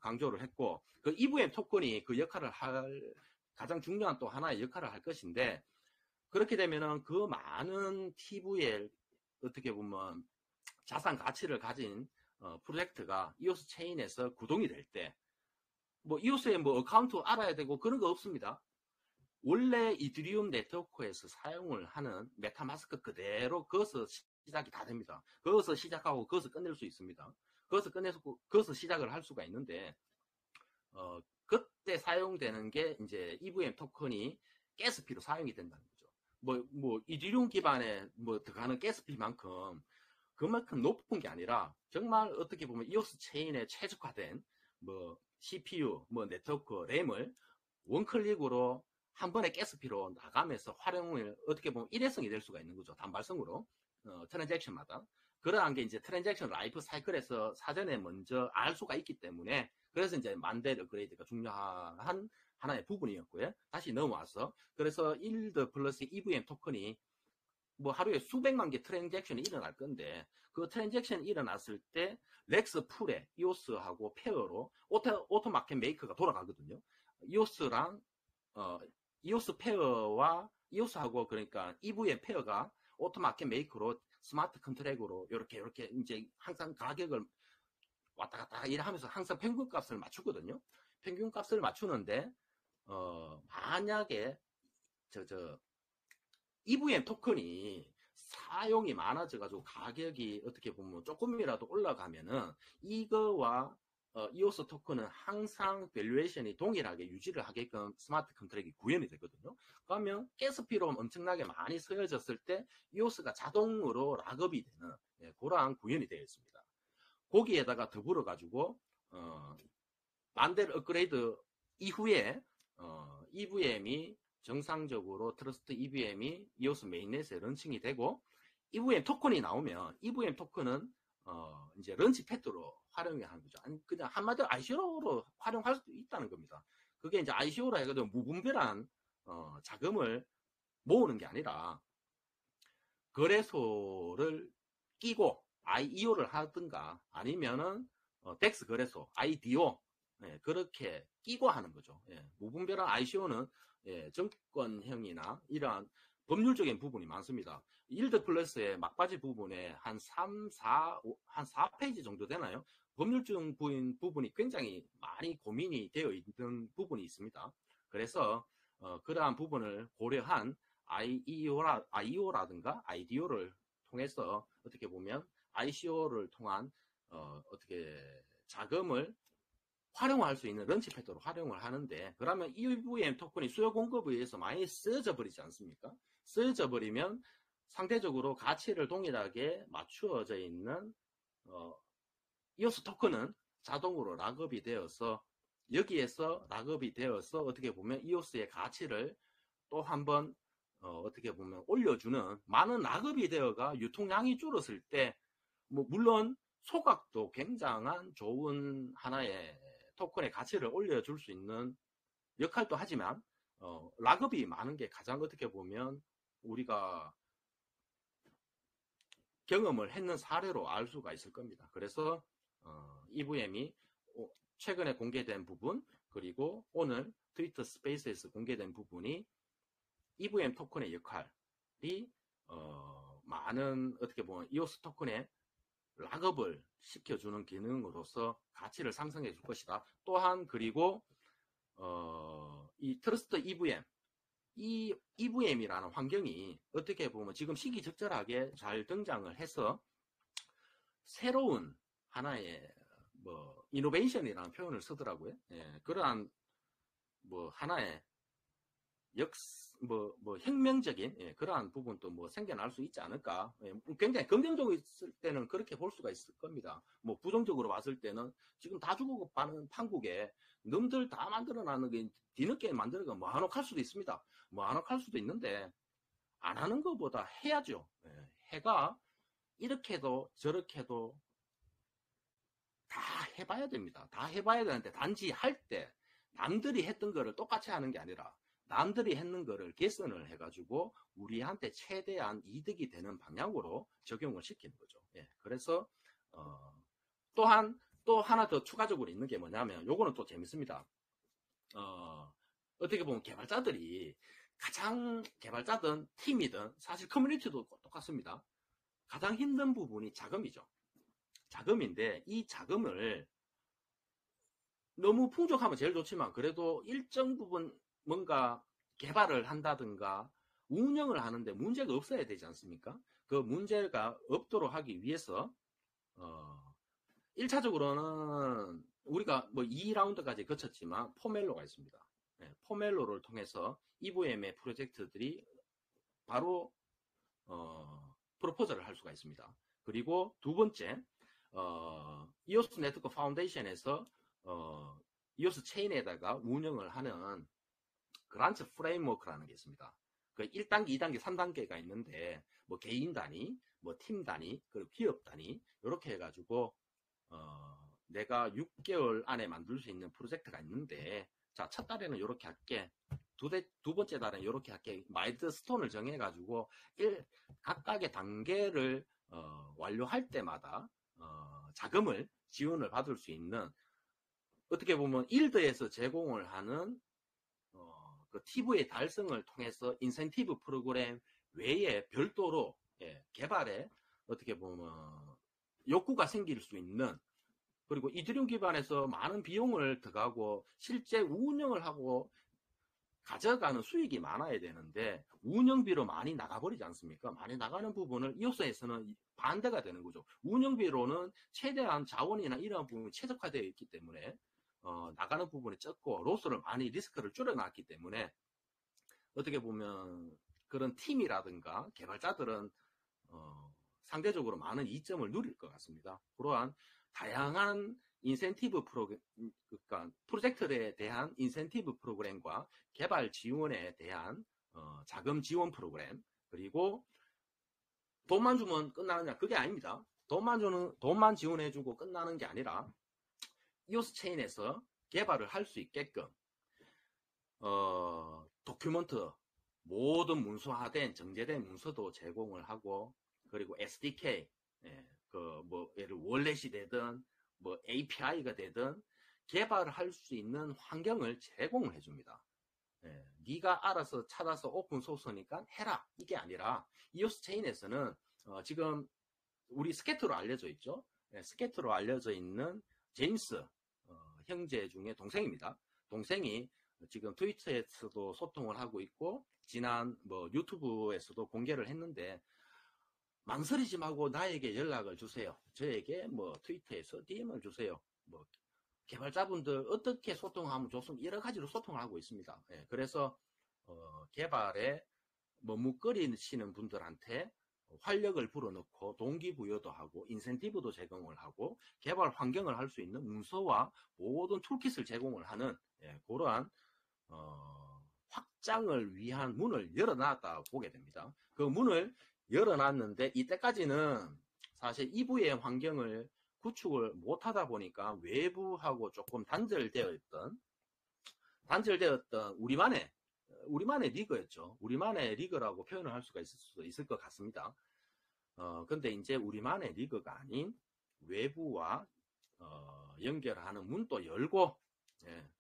S1: 강조를 했고, 그 EVM 토큰이 그 역할을 할 가장 중요한 또 하나의 역할을 할 것인데, 그렇게 되면은 그 많은 TVL 어떻게 보면 자산 가치를 가진 프로젝트가 이오스 체인에서 구동이 될 때, 뭐 이오스의 뭐 어카운트 알아야 되고 그런 거 없습니다. 원래 이더리움 네트워크에서 사용을 하는 메타마스크 그대로 거기서 시작이 다 됩니다. 거기서 시작하고 거기서 끝낼 수 있습니다. 거기서 시작을 할 수가 있는데, 그때 사용되는 게 이제 EVM 토큰이 가스피로 사용이 된다는 거죠. 이더리움 기반에 들어가는 가스피만큼 그만큼 높은 게 아니라 정말 어떻게 보면 이오스 체인에 최적화된 CPU, 네트워크, 램을 원클릭으로 한 번에 가스피로 나가면서 활용을 어떻게 보면 일회성이 될 수가 있는 거죠. 단발성으로 트랜잭션마다. 그러한 게 이제 트랜잭션 라이프 사이클에서 사전에 먼저 알 수가 있기 때문에, 그래서 이제 만델 업그레이드가 중요한 하나의 부분이었고요. 다시 넘어와서 그래서 일드 플러스 EVM 토큰이 하루에 수백만 개 트랜잭션이 일어날 건데, 그 트랜잭션이 일어났을 때 렉스 풀에 이오스하고 페어로 오토마켓 메이커가 돌아가거든요. 이오스랑 이오스 페어와 이오스하고 그러니까 EVM 페어가 오토마켓 메이커로 스마트 컨트랙으로 이렇게 이제 항상 가격을 왔다 갔다 일하면서 항상 평균 값을 맞추거든요. 평균 값을 맞추는데 만약에 EVM 토큰이 사용이 많아져가지고 가격이 어떻게 보면 조금이라도 올라가면은 이거와 이오스 토큰은 항상 밸류에이션이 동일하게 유지를 하게끔 스마트 컨트랙이 구현이 되거든요. 그러면 가스피로 엄청나게 많이 쓰여졌을 때 이오스가 자동으로 락업이 되는 그러한 구현이 되어 있습니다. 거기에다가 더불어 가지고 만델 업그레이드 이후에 EVM이 정상적으로 트러스트 EVM이 이오스 메인넷에 런칭이 되고, EVM 토큰이 나오면 EVM 토큰은 이제 런치 패드로 활용을 하는 거죠. 아니 그냥 한마디로 ICO로 활용할 수도 있다는 겁니다. 그게 이제 ICO라 해가지고 무분별한 자금을 모으는 게 아니라 거래소를 끼고 IEO를 하든가 아니면은 덱스 거래소 IDO 그렇게 끼고 하는 거죠. 무분별한 ICO는 정권형이나 이러한 법률적인 부분이 많습니다. 일드 플러스의 막바지 부분에 한 4페이지 정도 되나요? 법률적 부분이 굉장히 많이 고민이 되어 있는 부분이 있습니다. 그래서 그러한 부분을 고려한 IEO라든가 IDO를 통해서 어떻게 보면 ICO를 통한 어떻게 자금을 활용할 수 있는 런치패드로 활용을 하는데, 그러면 EVM 토큰이 수요 공급에 의해서 많이 쓰여져 버리지 않습니까? 쓰여져 버리면 상대적으로 가치를 동일하게 맞추어져 있는 이오스 토큰은 자동으로 락업이 되어서 여기에서 락업이 되어서 어떻게 보면 이오스의 가치를 또 한번 어떻게 보면 올려주는 많은 락업이 되어가 유통량이 줄었을 때 뭐 물론 소각도 굉장한 좋은 하나의 토큰의 가치를 올려줄 수 있는 역할도 하지만 락업이 많은 게 가장 어떻게 보면 우리가 경험을 했는 사례로 알 수가 있을 겁니다. 그래서 EVM이 최근에 공개된 부분 그리고 오늘 트위터 스페이스에서 공개된 부분이 EVM 토큰의 역할이 많은 어떻게 보면 이오스 토큰의 락업을 시켜주는 기능으로서 가치를 상승해 줄 것이다. 또한 그리고 이 트러스트 EVM 이 EVM이라는 환경이 어떻게 보면 지금 시기적절하게 잘 등장을 해서 새로운 하나의 뭐 이노베이션이라는 표현을 쓰더라고요. 예, 그러한 뭐 하나의 혁명적인 그러한 부분도 뭐 생겨날 수 있지 않을까. 굉장히 긍정적으로 있을 때는 그렇게 볼 수가 있을 겁니다. 뭐 부정적으로 봤을 때는 지금 다 죽어가는 판국에 놈들 다 만들어놨는 게 뒤늦게 만들어가 뭐 한옥할 수도 있습니다. 뭐 한옥할 수도 있는데 안 하는 것보다 해야죠. 해가 이렇게도 저렇게도 다 해봐야 됩니다. 다 해봐야 되는데 단지 할 때 남들이 했던 거를 똑같이 하는 게 아니라 남들이 했는 거를 개선을 해가지고 우리한테 최대한 이득이 되는 방향으로 적용을 시키는 거죠. 예, 그래서 또한 또 하나 더 추가적으로 있는 게 뭐냐면 요거는 또 재밌습니다. 어떻게 보면 개발자들이 가장 개발자든 팀이든 사실 커뮤니티도 똑같습니다. 가장 힘든 부분이 자금이죠. 자금인데 이 자금을 너무 풍족하면 제일 좋지만 그래도 일정 부분 뭔가 개발을 한다든가 운영을 하는데 문제가 없어야 되지 않습니까? 그 문제가 없도록 하기 위해서 1차적으로는 우리가 뭐 2라운드까지 거쳤지만 포멜로가 있습니다. 네, 포멜로를 통해서 EVM의 프로젝트들이 바로 프로포즈를 할 수가 있습니다. 그리고 두 번째 이오스 네트워크 파운데이션에서 이오스 체인에다가 운영을 하는 그란트 프레임워크라는 게 있습니다. 그 1단계, 2단계, 3단계가 있는데 뭐 개인 단위, 뭐 팀 단위, 그리고 기업 단위 이렇게 해가지고 내가 6개월 안에 만들 수 있는 프로젝트가 있는데 자, 첫 달에는 이렇게 할게. 두 번째 달에는 이렇게 할게. 마일스톤을 정해가지고 각각의 단계를 완료할 때마다 자금을 지원을 받을 수 있는 어떻게 보면 일드에서 제공을 하는 그 TV의 달성을 통해서 인센티브 프로그램 외에 별도로 개발에 어떻게 보면 욕구가 생길 수 있는 그리고 이더리움 기반에서 많은 비용을 들어가고 실제 운영을 하고 가져가는 수익이 많아야 되는데 운영비로 많이 나가버리지 않습니까? 많이 나가는 부분을 이오스에서는 반대가 되는 거죠. 운영비로는 최대한 자원이나 이런 부분이 최적화되어 있기 때문에 나가는 부분이 적고 로스를 많이 리스크를 줄여놨기 때문에 어떻게 보면 그런 팀이라든가 개발자들은 상대적으로 많은 이점을 누릴 것 같습니다. 그러한 다양한 인센티브 그러니까 프로젝트에 대한 인센티브 프로그램과 개발 지원에 대한 자금 지원 프로그램 그리고 돈만 주면 끝나느냐 그게 아닙니다. 돈만 지원해주고 끝나는 게 아니라 이오스 체인에서 개발을 할 수 있게끔 도큐먼트 모든 문서화된 정제된 문서도 제공을 하고 그리고 SDK 예를 월렛이 되든 뭐 API가 되든 개발을 할 수 있는 환경을 제공을 해줍니다. 네가 알아서 찾아서 오픈 소스니까 해라 이게 아니라 이오스 체인에서는 지금 우리 스케트로 알려져 있죠. 스케트로 알려져 있는 제임스 형제 중에 동생입니다. 동생이 지금 트위터에서도 소통을 하고 있고 지난 뭐 유튜브에서도 공개를 했는데 망설이지 말고 나에게 연락을 주세요. 저에게 뭐 트위터에서 DM을 주세요. 뭐 개발자분들 어떻게 소통하면 좋습니까? 여러 가지로 소통을 하고 있습니다. 그래서 개발에 머뭇거리시는 분들한테 활력을 불어넣고 동기부여도 하고 인센티브도 제공을 하고 개발 환경을 할 수 있는 문서와 모든 툴킷을 제공을 하는 그러한 확장을 위한 문을 열어놨다 보게 됩니다. 그 문을 열어놨는데 이때까지는 사실 이부의 환경을 구축을 못하다 보니까 외부하고 조금 단절되었던 우리만의 리그였죠. 우리만의 리그라고 표현을 할 수가 있을 수도 있을 것 같습니다. 근데 이제 우리만의 리그가 아닌 외부와 연결하는 문도 열고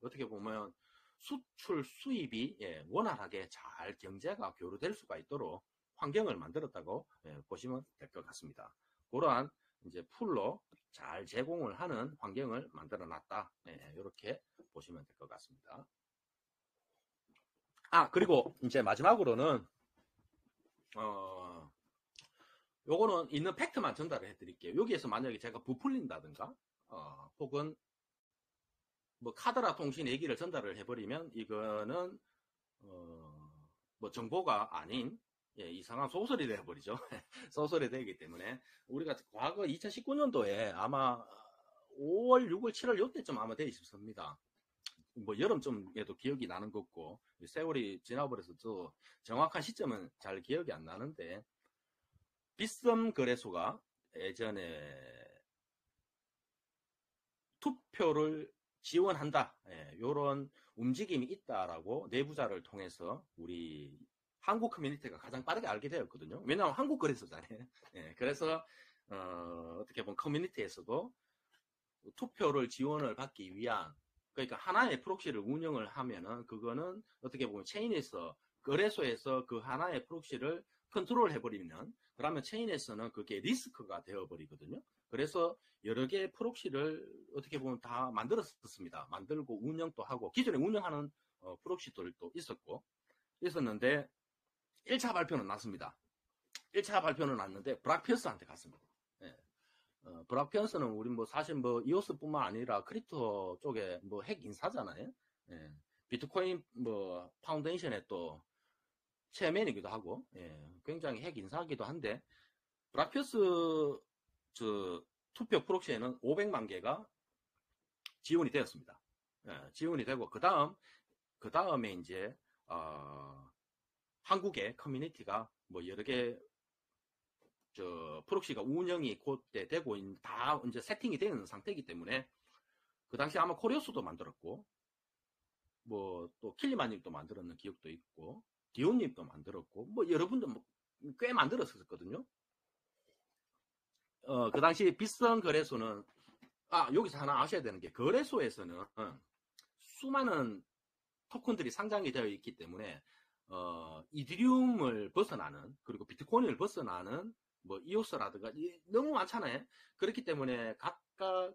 S1: 어떻게 보면 수출 수입이 원활하게 잘 경제가 교류될 수가 있도록 환경을 만들었다고 보시면 될 것 같습니다. 그러한 이제 풀로 잘 제공을 하는 환경을 만들어 놨다. 이렇게 보시면 될 것 같습니다. 그리고 이제 마지막으로는 요거는 있는 팩트만 전달을 해드릴게요. 여기에서 만약에 제가 부풀린다든가 혹은 뭐 카드라 통신 얘기를 전달을 해버리면 이거는 뭐 정보가 아닌 이상한 소설이 되어버리죠. 소설이 되기 때문에 우리가 과거 2019년도에 아마 5월, 6월, 7월 요때쯤 아마 돼 있습니다. 뭐 여름쯤에도 기억이 나는 거고 세월이 지나버려서 또 정확한 시점은 잘 기억이 안 나는데 빗썸 거래소가 예전에 투표를 지원한다 이런 움직임이 있다라고 내부자를 통해서 우리 한국 커뮤니티가 가장 빠르게 알게 되었거든요. 왜냐하면 한국 거래소잖아요. 그래서 어떻게 보면 커뮤니티에서도 투표를 지원을 받기 위한 그러니까 하나의 프록시를 운영을 하면은 그거는 어떻게 보면 체인에서 거래소에서 그 하나의 프록시를 컨트롤 해버리면 그러면 체인에서는 그게 리스크가 되어버리거든요. 그래서 여러 개의 프록시를 어떻게 보면 다 만들었습니다. 만들고 운영도 하고 기존에 운영하는 프록시들도 있었는데 1차 발표는 났습니다. 1차 발표는 났는데 브락피어스한테 갔습니다. 브락피어스는 우리 뭐 사실 뭐 이오스뿐만 아니라 크립토 쪽에 뭐 핵 인사잖아요. 비트코인 뭐 파운데이션의 또 체어맨이기도 하고 굉장히 핵 인사기도 한데 브락피어스 투표 프록시에는 500만 개가 지원이 되었습니다. 지원이 되고 그 다음에 이제 한국의 커뮤니티가 뭐 여러 개 프록시가 운영이 곧때 되고 다 이제 세팅이 되는 상태이기 때문에 그 당시 아마 코리오스도 만들었고 뭐 또 킬리마님도 만들었는 기억도 있고 디온님도 만들었고 뭐 여러분들 뭐 꽤 만들었었거든요. 그 당시 빗썸 거래소는 여기서 하나 아셔야 되는 게 거래소에서는 수많은 토큰들이 상장이 되어 있기 때문에 이더리움을 벗어나는 그리고 비트코인을 벗어나는 뭐 이오스라든가 너무 많잖아요. 그렇기 때문에 각각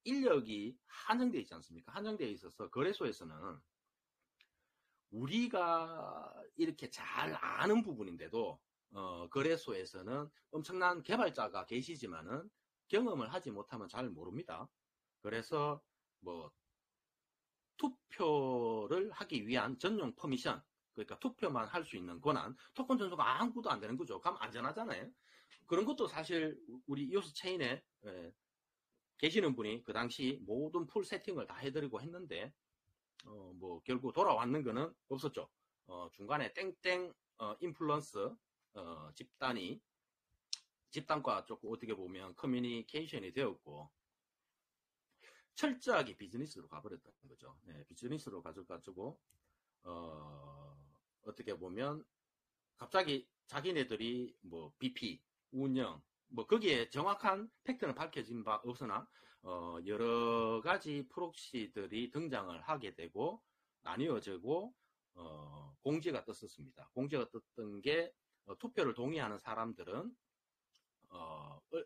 S1: 인력이 한정되어 있지 않습니까? 한정되어 있어서 거래소에서는 우리가 이렇게 잘 아는 부분인데도 거래소에서는 엄청난 개발자가 계시지만은 경험을 하지 못하면 잘 모릅니다. 그래서 뭐 투표를 하기 위한 전용 퍼미션 그러니까 투표만 할 수 있는 권한 토큰 전소가 아무것도 안 되는 거죠. 그럼 안전하잖아요. 그런 것도 사실 우리 이오스 체인에 계시는 분이 그 당시 모든 풀 세팅을 다 해드리고 했는데 뭐 결국 돌아왔는 거는 없었죠. 중간에 땡땡 인플루언스 집단과 조금 어떻게 보면 커뮤니케이션이 되었고 철저하게 비즈니스로 가버렸던 거죠. 비즈니스로 가져가지고 어떻게 보면 갑자기 자기네들이 뭐 BP 운영 뭐 거기에 정확한 팩트는 밝혀진 바 없으나 여러 가지 프록시들이 등장을 하게 되고 나뉘어지고 공지가 떴었습니다. 공지가 떴던 게 투표를 동의하는 사람들은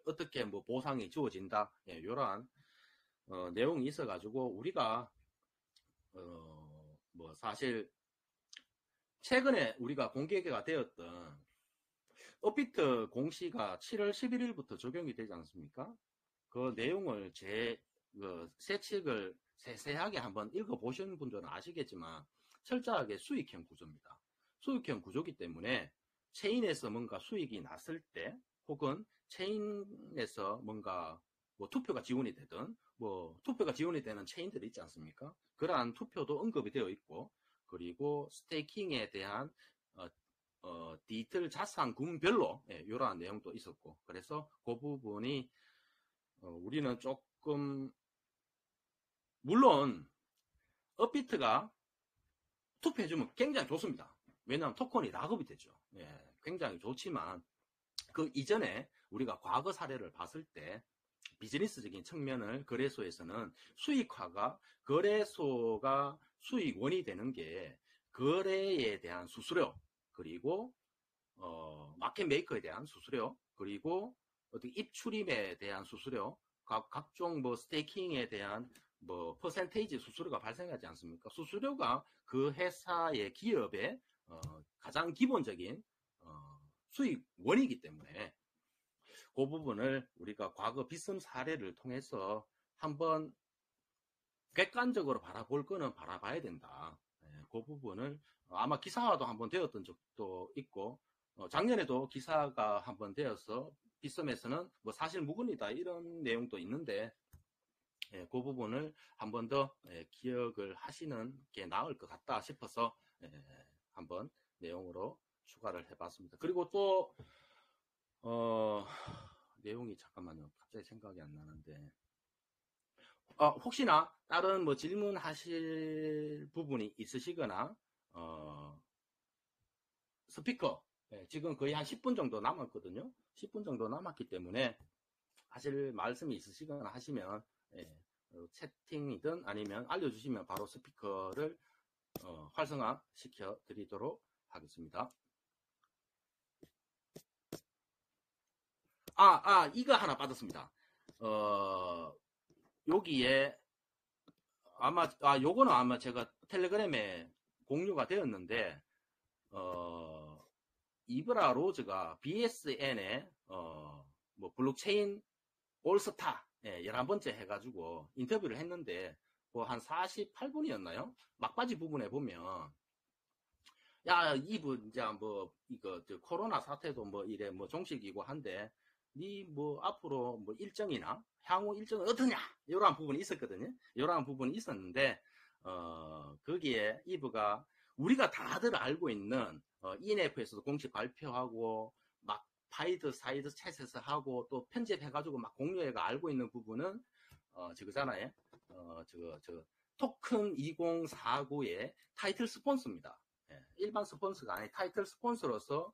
S1: 어떻게 뭐 보상이 주어진다 이러한 내용이 있어가지고 우리가 뭐 사실 최근에 우리가 공개가 되었던 업비트 공시가 7월 11일부터 적용이 되지 않습니까? 그 내용을 세칙을 세세하게 한번 읽어보신 분들은 아시겠지만 철저하게 수익형 구조입니다. 수익형 구조기 때문에 체인에서 뭔가 수익이 났을 때, 혹은 체인에서 뭔가 뭐 투표가 지원이 되든, 뭐 투표가 지원이 되는 체인들이 있지 않습니까? 그러한 투표도 언급이 되어 있고, 그리고 스테이킹에 대한 디지털 자산군별로 이러한 내용도 있었고, 그래서 그 부분이 우리는 조금, 물론 업비트가 투표해주면 굉장히 좋습니다. 왜냐하면 토큰이 락업이 되죠. 굉장히 좋지만 그 이전에 우리가 과거 사례를 봤을 때 비즈니스적인 측면을 거래소에서는 수익화가, 거래소가 수익원이 되는 게 거래에 대한 수수료, 그리고 마켓 메이커에 대한 수수료, 그리고 어떻게 입출임에 대한 수수료, 각종 뭐 스테이킹에 대한 뭐 퍼센테이지 수수료가 발생하지 않습니까? 수수료가 그 회사의 기업의 가장 기본적인 수익원이기 때문에 그 부분을 우리가 과거 빗썸 사례를 통해서 한번 객관적으로 바라볼 거는 바라봐야 된다. 그 부분을 아마 기사화도 한번 되었던 적도 있고, 작년에도 기사가 한번 되어서 빗썸에서는 뭐 사실 무근이다 이런 내용도 있는데, 그 부분을 한번 더 기억을 하시는 게 나을 것 같다 싶어서 한번 내용으로 추가를 해봤습니다. 그리고 또 내용이 잠깐만요. 갑자기 생각이 안 나는데, 혹시나 다른 뭐 질문하실 부분이 있으시거나 스피커 지금 거의 한 10분 정도 남았거든요. 10분 정도 남았기 때문에 하실 말씀이 있으시거나 하시면 채팅이든 아니면 알려주시면 바로 스피커를 활성화 시켜 드리도록 하겠습니다. 이거 하나 받았습니다. 여기에 요거는 아마 제가 텔레그램에 공유가 되었는데, 이브라 로즈가 BSN에 뭐 블록체인 올스타 11번째 해가지고 인터뷰를 했는데, 뭐 한 48분이었나요? 막바지 부분에 보면, 야, 이분, 이제 뭐, 이거, 코로나 사태도 뭐 이래, 뭐 종식이고 한데, 니 뭐 앞으로 뭐 일정이나 향후 일정은 어떠냐? 이러한 부분이 있었거든요. 이러한 부분이 있었는데, 거기에 이브가 우리가 다들 알고 있는, ENF에서도 공식 발표하고, 막 파이드 사이드 챗에서 하고, 또 편집해가지고 막 공유해가 알고 있는 부분은, 저거잖아요. 토큰 2049의 타이틀 스폰서입니다. 일반 스폰서가 아닌 타이틀 스폰서로서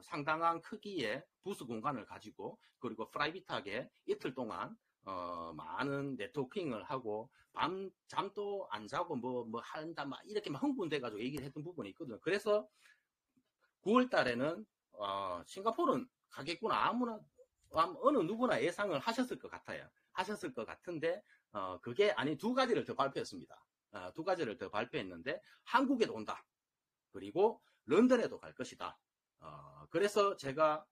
S1: 상당한 크기의 부스 공간을 가지고, 그리고 프라이빗하게 이틀 동안 많은 네트워킹을 하고 잠도 안 자고 뭐 한다 막 이렇게 막 흥분돼가지고 얘기를 했던 부분이 있거든요. 그래서 9월 달에는 싱가포르는 가겠구나, 아무나 어느 누구나 예상을 하셨을 것 같아요. 하셨을 것 같은데 그게 아닌 두 가지를 더 발표했습니다. 두 가지를 더 발표했는데, 한국에도 온다, 그리고 런던에도 갈 것이다. 그래서 제가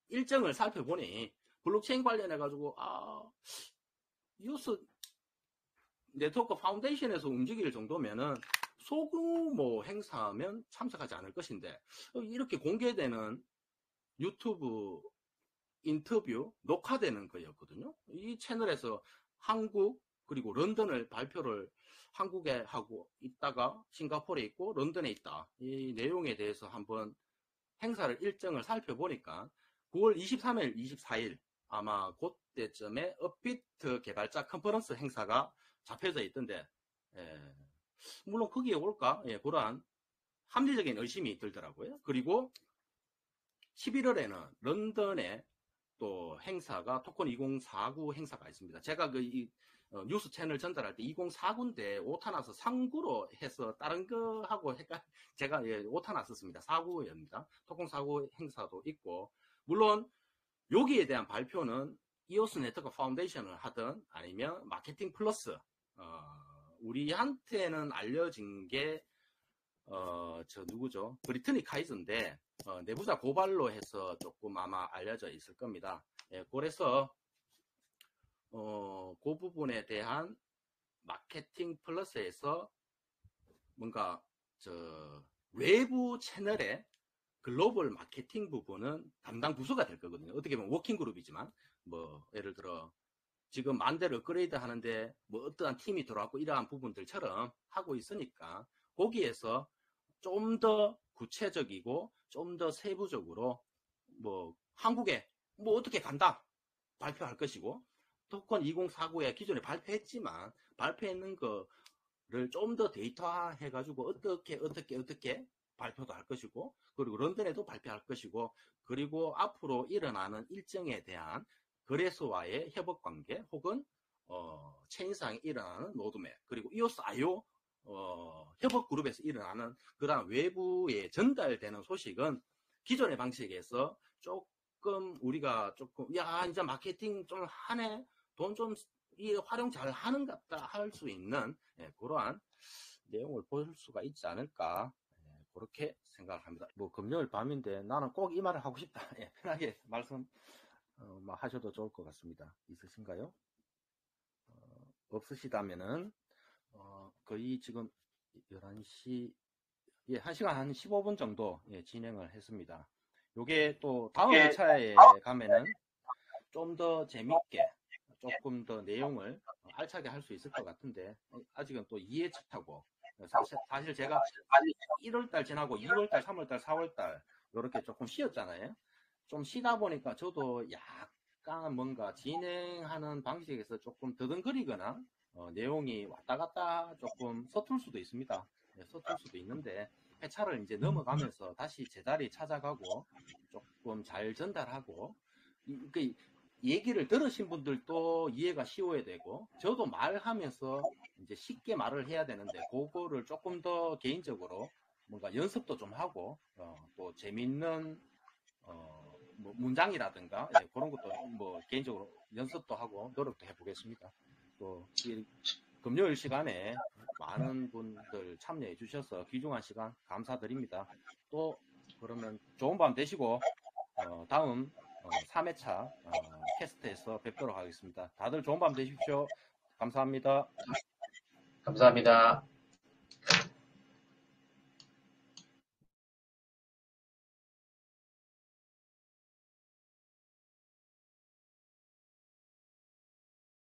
S1: 일정을 살펴보니 블록체인 관련해가지고 이오스 네트워크 파운데이션에서 움직일 정도면은 소규모 행사면 참석하지 않을 것인데, 이렇게 공개되는 유튜브 인터뷰 녹화되는 거였거든요. 이 채널에서 한국 그리고 런던을 발표를 한국에 하고 있다가 싱가포르에 있고 런던에 있다, 이 내용에 대해서 한번 행사를 일정을 살펴보니까 9월 23일, 24일 아마 그때쯤에 업비트 개발자 컨퍼런스 행사가 잡혀져 있던데, 물론 거기에 올까? 그러한 합리적인 의심이 들더라고요. 그리고 11월에는 런던에 또 행사가 토큰 2049 행사가 있습니다. 제가 뉴스 채널 전달할 때 2049인데 오타 나서 상구로 해서 다른 거 하고 제가 오타 났었습니다. 49입니다. 토큰 49 행사도 있고, 물론 여기에 대한 발표는 이오스 네트워크 파운데이션을 하든 아니면 마케팅 플러스, 우리한테는 알려진 게 누구죠? 브리트니 카이즈인데, 내부자 고발로 해서 조금 아마 알려져 있을 겁니다. 그래서 그 부분에 대한 마케팅 플러스에서 뭔가 외부 채널에 글로벌 마케팅 부분은 담당 부서가 될 거거든요. 어떻게 보면 워킹 그룹이지만, 뭐, 예를 들어, 지금 만대를 업그레이드 하는데, 뭐, 어떠한 팀이 들어왔고, 이러한 부분들처럼 하고 있으니까, 거기에서 좀 더 구체적이고, 좀 더 세부적으로, 뭐, 한국에, 뭐, 어떻게 간다. 발표할 것이고, 토큰 2049에 기존에 발표했지만, 발표했는 거를 좀 더 데이터화 해가지고, 어떻게 발표도 할 것이고, 그리고 런던에도 발표할 것이고, 그리고 앞으로 일어나는 일정에 대한 거래소와의 협업 관계, 혹은, 체인상에 일어나는 로드맵, 그리고 EOS IO, 협업 그룹에서 일어나는 그다음 외부에 전달되는 소식은 기존의 방식에서 조금 우리가 조금, 야, 이제 마케팅 좀 하네, 돈 좀 활용 잘 하는 것 같다 할 수 있는, 그러한 내용을 볼 수가 있지 않을까, 그렇게 생각을 합니다. 뭐 금요일 밤인데 나는 꼭 이 말을 하고 싶다. 편하게 말씀 하셔도 좋을 것 같습니다. 있으신가요? 없으시다면은 거의 지금 11시, 1시간 한 15분 정도 진행을 했습니다. 요게 또 다음 회차에 가면은 좀 더 재밌게 조금 더 내용을 알차게 할 수 있을 것 같은데, 아직은 또 2회차고, 사실 제가 1월달 지나고 2월달, 3월달, 4월달 이렇게 조금 쉬었잖아요. 좀 쉬다 보니까 저도 약간 뭔가 진행하는 방식에서 조금 더듬거리거나 내용이 왔다 갔다 조금 서툴 수도 있습니다. 서툴 수도 있는데, 회차를 이제 넘어가면서 다시 제자리 찾아가고 조금 잘 전달하고, 그 얘기를 들으신 분들도 이해가 쉬워야 되고, 저도 말하면서 이제 쉽게 말을 해야 되는데, 그거를 조금 더 개인적으로 뭔가 연습도 좀 하고, 또 재밌는 뭐 문장이라든가, 그런 것도 뭐 개인적으로 연습도 하고 노력도 해보겠습니다. 또 금요일 시간에 많은 분들 참여해 주셔서 귀중한 시간 감사드립니다. 또 그러면 좋은 밤 되시고, 다음 3회차 캐스트에서 뵙도록 하겠습니다. 다들 좋은 밤 되십시오. 감사합니다.
S2: 감사합니다.